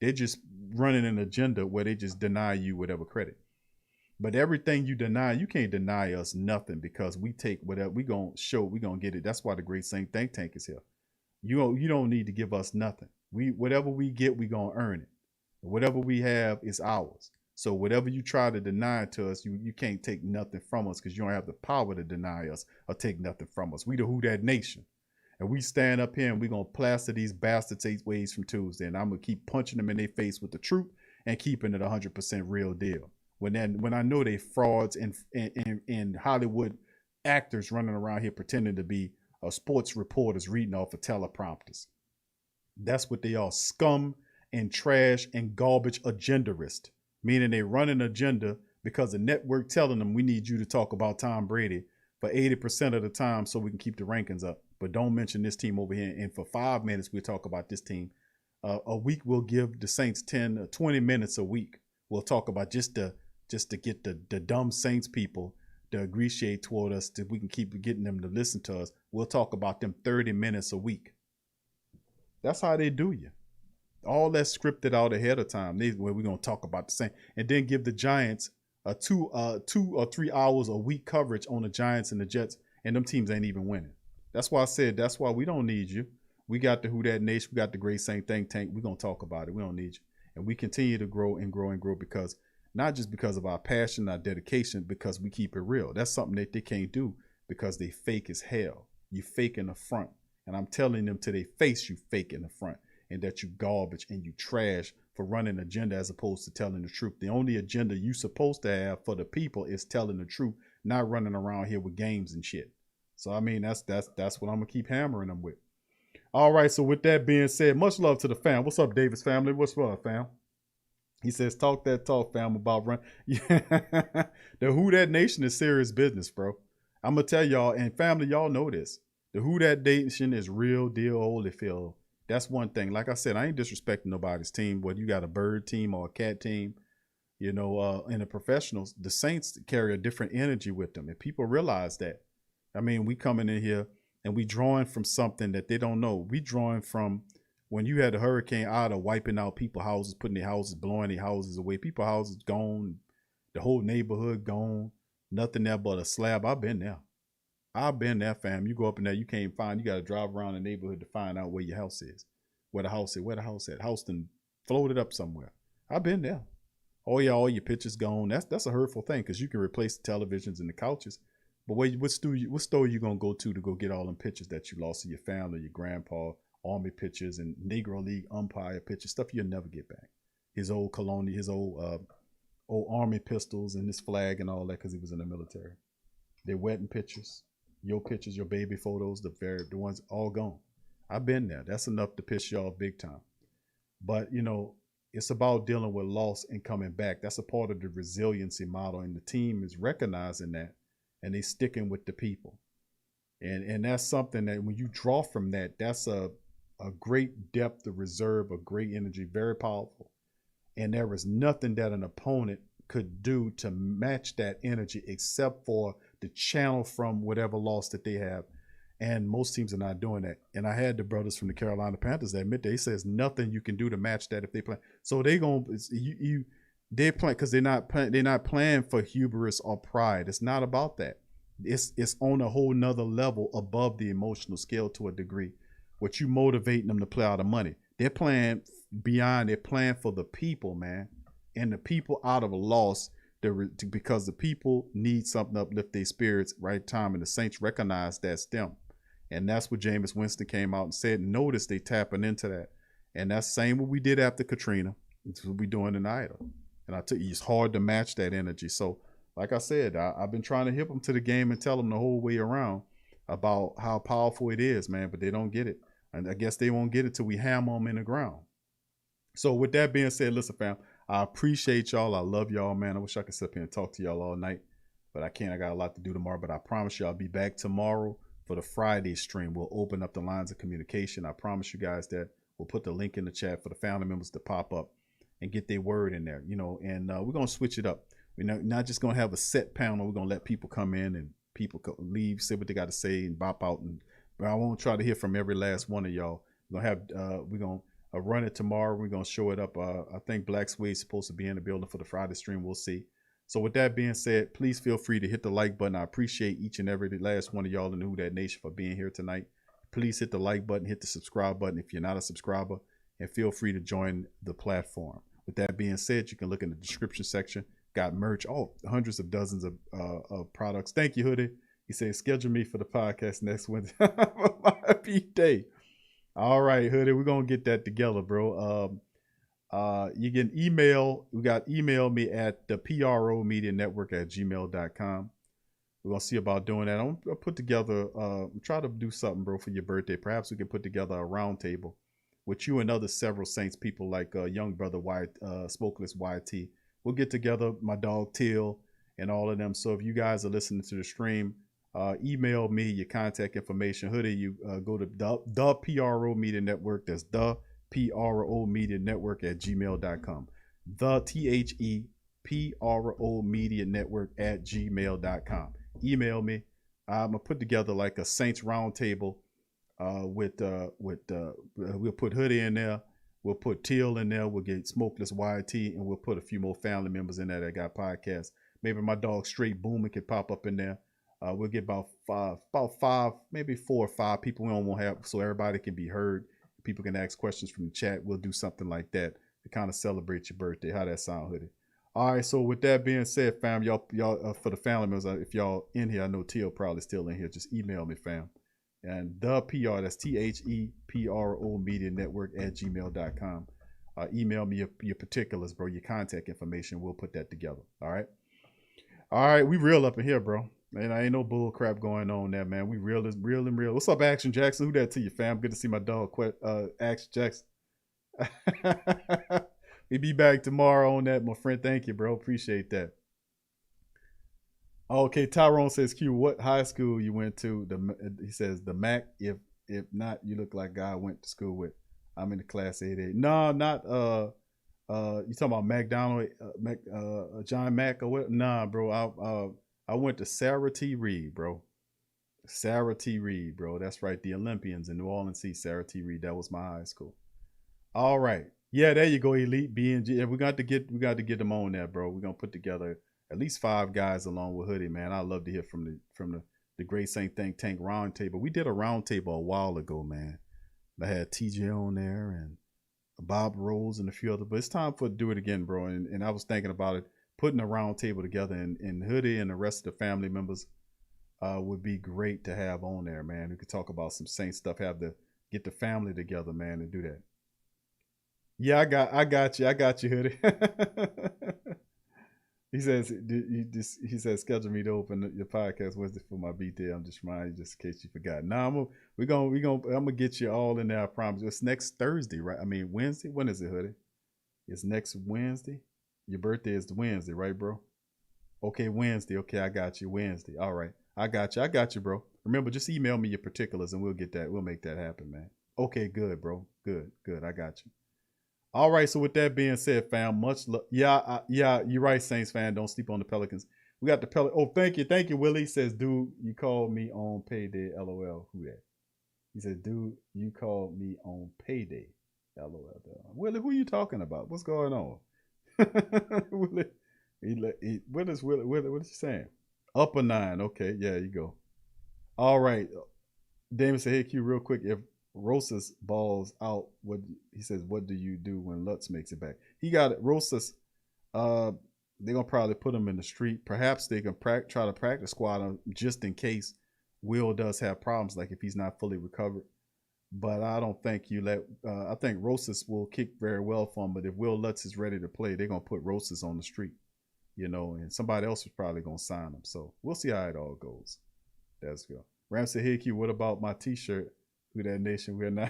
They're just running an agenda where they just deny you whatever credit. But everything you deny, you can't deny us nothing, because we take whatever we gonna show, we gonna get it. That's why the Great Saint Think Tank is here. You don't need to give us nothing. Whatever we get, we gonna earn it. Whatever we have is ours. So whatever you try to deny to us, you can't take nothing from us, because you don't have the power to deny us or take nothing from us. We the Who Dat Nation. And we stand up here and we're going to plaster these bastards 8 ways from Tuesday. And I'm going to keep punching them in their face with the truth and keeping it 100% real deal. When I know they frauds and Hollywood actors running around here pretending to be sports reporters reading off of teleprompters. That's what they are. Scum and trash and garbage agendarist. Meaning they run an agenda because the network telling them, we need you to talk about Tom Brady for 80% of the time so we can keep the rankings up. But don't mention this team over here. And for 5 minutes, we'll talk about this team. A week, we'll give the Saints 10, 20 minutes a week. We'll talk about just to get the dumb Saints people to appreciate toward us, that we can keep getting them to listen to us. We'll talk about them 30 minutes a week. That's how they do you. All that scripted out ahead of time. Where we're gonna talk about the Saints, and then give the Giants a 2 or 3 hours a week coverage on the Giants and the Jets, and them teams ain't even winning. That's why I said that's why we don't need you. We got the Who Dat Nation, we got the Great Saint Think Tank. We're gonna talk about it. We don't need you, and we continue to grow and grow and grow because. Not just because of our passion, our dedication, because we keep it real. That's something that they can't do because they fake as hell. You fake in the front. And I'm telling them to their face, you fake in the front, and that you garbage and you trash for running an agenda as opposed to telling the truth. The only agenda you supposed to have for the people is telling the truth, not running around here with games and shit. So, I mean, that's what I'm going to keep hammering them with. All right, so with that being said, much love to the fam. What's up, Davis family? What's up, fam? He says, talk that talk, fam, about run. Yeah. The Who Dat Nation is serious business, bro. I'm going to tell y'all, and family, y'all know this. The Who Dat Nation is real deal Holyfield. That's one thing. Like I said, I ain't disrespecting nobody's team, whether you got a bird team or a cat team. You know, in the professionals, the Saints carry a different energy with them. And people realize that. I mean, we coming in here and we drawing from something that they don't know. We drawing from when you had a Hurricane Ida wiping out people's houses, putting their houses, blowing their houses away. People's houses gone, the whole neighborhood gone, nothing there but a slab. I've been there. I've been there, fam. You go up in there, you can't find, you got to drive around the neighborhood to find out where your house is. Where the house at. House done floated up somewhere. I've been there. Oh yeah, all your pictures gone. That's a hurtful thing because you can replace the televisions and the couches. But what store you going to go get all them pictures that you lost of your family, your grandpa, Army pictures and Negro League umpire pictures, stuff you'll never get back. His old colonial, his old Army pistols and his flag and all that because he was in the military. Their wedding pictures, your baby photos, the ones all gone. I've been there. That's enough to piss y'all big time. But, you know, it's about dealing with loss and coming back. That's a part of the resiliency model, and the team is recognizing that, and they sticking with the people. And that's something that when you draw from that, that's a great depth of reserve, a great energy, very powerful. And there was nothing that an opponent could do to match that energy except for the channel from whatever loss that they have. And most teams are not doing that. And I had the brothers from the Carolina Panthers that admit, they says nothing you can do to match that if they play. So they they play because they're not playing for hubris or pride. It's not about that. It's on a whole nother level above the emotional scale to a degree. What you motivating them to play out of money. They're playing beyond. They're playing for the people, man. And the people out of a loss, because the people need something to uplift their spirits right time. And the Saints recognize that's them. And that's what Jameis Winston came out and said. Notice they tapping into that. And that's the same what we did after Katrina. It's what we doing tonight. And I tell you, it's hard to match that energy. So, like I said, I've been trying to hip them to the game and tell them the whole way around about how powerful it is, man. But they don't get it. And I guess they won't get it till we hammer them in the ground. So with that being said, listen, fam, I appreciate y'all. I love y'all, man. I wish I could sit up here and talk to y'all all night, but I can't. I got a lot to do tomorrow, but I promise you I'll be back tomorrow for the Friday stream. We'll open up the lines of communication. I promise you guys that. We'll put the link in the chat for the family members to pop up and get their word in there, you know, and we're going to switch it up. We're not just going to have a set panel. We're going to let people come in and people leave, say what they got to say and bop out. But I won't try to hear from every last one of y'all. We're going to run it tomorrow. We're going to show it up. I think Black Suede's supposed to be in the building for the Friday stream. We'll see. So with that being said, please feel free to hit the like button. I appreciate each and every last one of y'all in the Who Dat Nation for being here tonight. Please hit the like button, hit the subscribe button if you're not a subscriber, and feel free to join the platform. With that being said, you can look in the description section. Got merch, hundreds of dozens of products. Thank you, Hoodie. He said, schedule me for the podcast next Wednesday. Happy day. All right, Hoodie, we're going to get that together, bro. You can email me at the promedianetwork@gmail.com. We're going to see about doing that. I'm going to put together, try to do something, bro, for your birthday. Perhaps we can put together a round table with you and other several Saints people like young brother Smokeless YT. We'll get together, my dog Till and all of them. So if you guys are listening to the stream, email me your contact information. Hoodie, you go to the PRO Media Network. That's the PRO Media Network at gmail.com. The THEPRO Media Network at gmail.com. Email me. I'm gonna put together like a Saints roundtable. We'll put Hoodie in there. We'll put Teal in there. We'll get Smokeless YT, and we'll put a few more family members in there that got podcasts. Maybe my dog Straight Boomer could pop up in there. We'll get about five, maybe 4 or 5 people we don't want to have, so everybody can be heard. People can ask questions from the chat. We'll do something like that to kind of celebrate your birthday. How that sound, Hoodie? All right. So with that being said, fam, y'all for the family members, if y'all in here, I know Teal probably still in here. Just email me, fam. And the PR, that's THEPRO Media Network at gmail.com. Email me your particulars, bro, your contact information. We'll put that together. All right. All right. We real up in here, bro. Man, I ain't no bull crap going on there, man. We real and real. What's up, Action Jackson? Who that to you, fam? Good to see my dog, Action Jackson. We be back tomorrow on that, my friend. Thank you, bro. Appreciate that. Okay, Tyrone says, Q, what high school you went to? He says, the Mac. If not, you look like guy I went to school with. I'm in the class 8A. No, not, you talking about McDonald, John Mack or what? Nah, bro. I went to Sarah T. Reed, bro. Sarah T. Reed, bro. That's right. The Olympians in New Orleans, Sarah T. Reed. That was my high school. All right. Yeah, there you go, Elite BNG. We got to get them on there, bro. We're gonna put together at least 5 guys along with Hoodie, man. I love to hear from the Great Saint Think Tank Roundtable. We did a roundtable a while ago, man. I had TJ on there and Bob Rose and a few other, but it's time to do it again, bro. And I was thinking about it, putting a roundtable together, and Hoodie and the rest of the family members would be great to have on there, man. We could talk about some Saint stuff, get the family together, man, and do that. Yeah, I got you, Hoodie. He says schedule me to open your podcast Wednesday for my birthday. I'm just reminding you, just in case you forgot. Nah, I'm gonna get you all in there. I promise. It's next Thursday, right? I mean Wednesday. When is it, Hoodie? It's next Wednesday. Your birthday is the Wednesday, right, bro? Okay, Wednesday. Okay, I got you. Wednesday. All right, I got you, bro. Remember, just email me your particulars and we'll get that. We'll make that happen, man. Okay, good, bro. Good. I got you. All right, so with that being said, fam, much love. Yeah, you're right, Saints fan. Don't sleep on the Pelicans. We got the Pelicans. Oh, thank you, Willie. Says, dude, you called me on payday, LOL. Who that? He said, dude, you called me on payday, LOL. Willie, who are you talking about? What's going on? Willie, what is Willie? What is he saying? Upper 9. Okay, yeah, you go. All right. Damon said, hey, Q, real quick. If Rosas balls out, he says, what do you do when Lutz makes it back? He got it. Rosas, they're gonna probably put him in the street. Perhaps they can try to practice squad him just in case Will does have problems, like if he's not fully recovered. But I don't think I think Rosas will kick very well for him. But if Will Lutz is ready to play, they're gonna put Rosas on the street, and somebody else is probably gonna sign him. So we'll see how it all goes. That's good. Ram said, hey Q, what about my t-shirt? Who that nation we're not.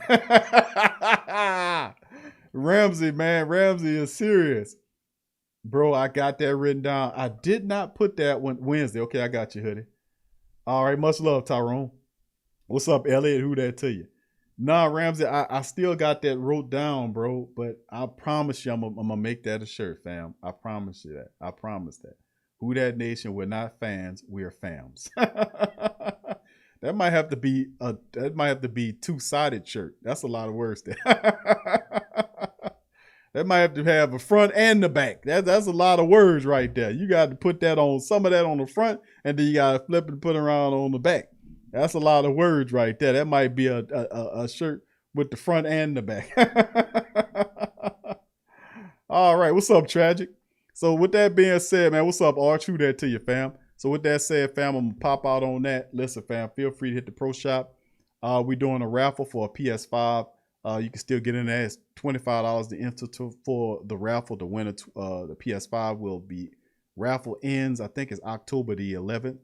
Ramsey, man. Ramsey is serious. Bro, I got that written down. I did not put that one Wednesday. Okay, I got you, Hoodie. All right, much love, Tyrone. What's up, Elliot? Who that to you? Nah, Ramsey, I still got that wrote down, bro. But I promise you I'm gonna make that a shirt, fam. I promise you that. I promise that. Who that nation, we're not fans, we're fams. That might have to be a 2-sided shirt. That's a lot of words there. That might have to have a front and the back. That's a lot of words right there. You got to put that on, some of that on the front, and then you got to flip it and put it around on the back. That's a lot of words right there. That might be a shirt with the front and the back. All right, what's up, Tragic? So with that being said, man, what's up, Arch? Who that to you, fam? So with that said, fam, I'm going to pop out on that. Listen, fam, feel free to hit the pro shop. We're doing a raffle for a PS5. You can still get in there. It's $25 to enter for the raffle. The winner, the PS5 will be, raffle ends, I think it's October the 11th.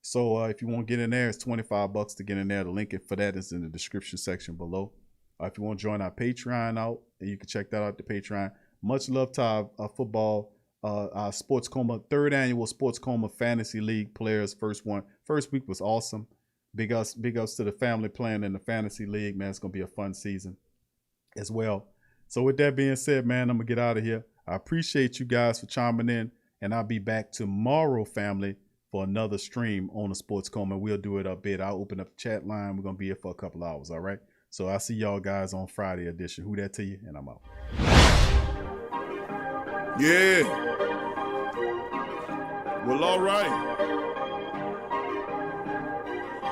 So if you want to get in there, it's $25 to get in there. The link for that is in the description section below. If you want to join our Patreon out, you can check that out, the Patreon. Much love to our football, our Sports Coma, 3rd annual Sports Coma Fantasy League players. First First week was awesome. Big ups to the family playing in the fantasy league, man. It's gonna be a fun season as well. So with that being said, man, I'm gonna get out of here. I appreciate you guys for chiming in, and I'll be back tomorrow, family, for another stream on the Sports Coma. We'll do it a bit. I'll open up the chat line. We're gonna be here for a couple hours, all right? So I'll see y'all guys on Friday edition. Who that to you? And I'm out. Yeah. Well, all right.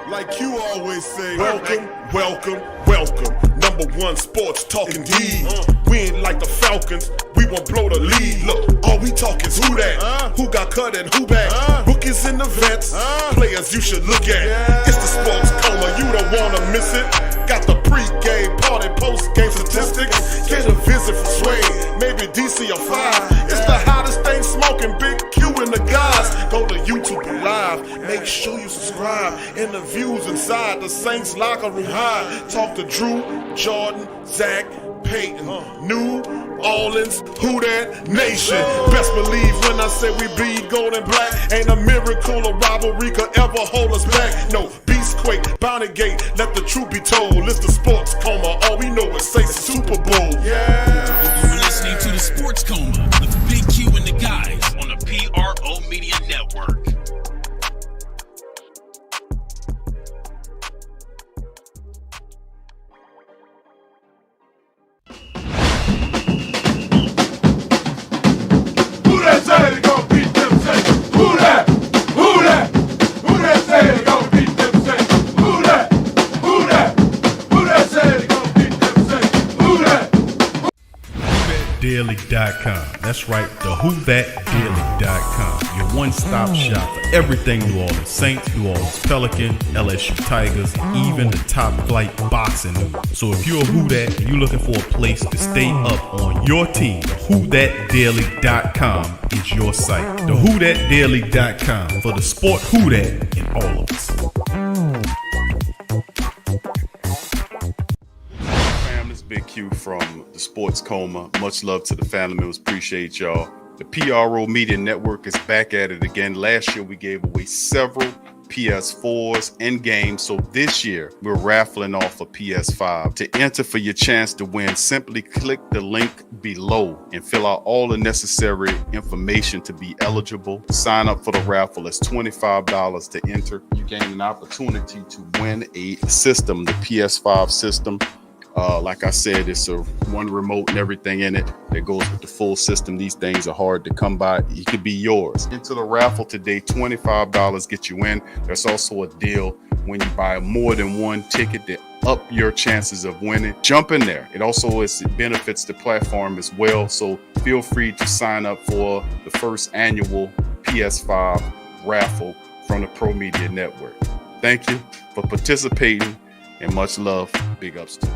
Like you always say, welcome, welcome, welcome. Number one sports talking D. We ain't like the Falcons, we won't blow the lead. Look, all we talk is who that, who got cut and who back. Rookies and the vets, players you should look at. It's the Sports Coma, you don't wanna miss it. Got the pre-game party, post-game statistics. Get a visit from Sway, maybe DC or 5. It's the hottest thing smoking, Big Q and the guys. Go to YouTube Live, make sure you subscribe. Interviews inside the Saints locker room high. Talk to Drew, Jordan, Zach, Peyton, New Orleans, who that nation. Best believe when I say we bleed gold and black. Ain't a miracle or rivalry could ever hold us back. No, Beastquake, Bounty Gate, let the truth be told. It's the Sports Coma, all we know is Saints Super Bowl. Yeah. You're listening to the Sports Coma with Big Q and the guys on the PRO Media Network. Who that say they gon' beat them Saints? Who that? Who that? Who that say they gon' beat them Saints? Who that? Who that? Who that say they gon' beat them Saints? Who that? WhoThatDaily.com. That's right, the WhoThatDaily.com. Your one-stop shop for everything New Orleans Saints, New Orleans Pelicans, LSU Tigers, even the top flight boxing news. So if you're a Who That and you're looking for a place to stay up on your team, WhoThatDaily.com is your site. The WhoThatDaily.com for the sport Who That in all of us. Fam, this is Big Q from the Sports Coma. Much love to the family members. Appreciate y'all. The PRO Media Network is back at it again. Last year, we gave away several PS4s and games. So this year, we're raffling off a PS5. To enter for your chance to win, simply click the link below and fill out all the necessary information to be eligible. Sign up for the raffle. It's $25 to enter. You gain an opportunity to win a system, the PS5 system. Like I said, it's a one remote and everything in it that goes with the full system. These things are hard to come by. It could be yours. Into the raffle today, $25 get you in. There's also a deal when you buy more than one ticket to up your chances of winning. Jump in there. It also benefits the platform as well. So feel free to sign up for the first annual PS5 raffle from the Pro Media Network. Thank you for participating and much love. Big ups to you.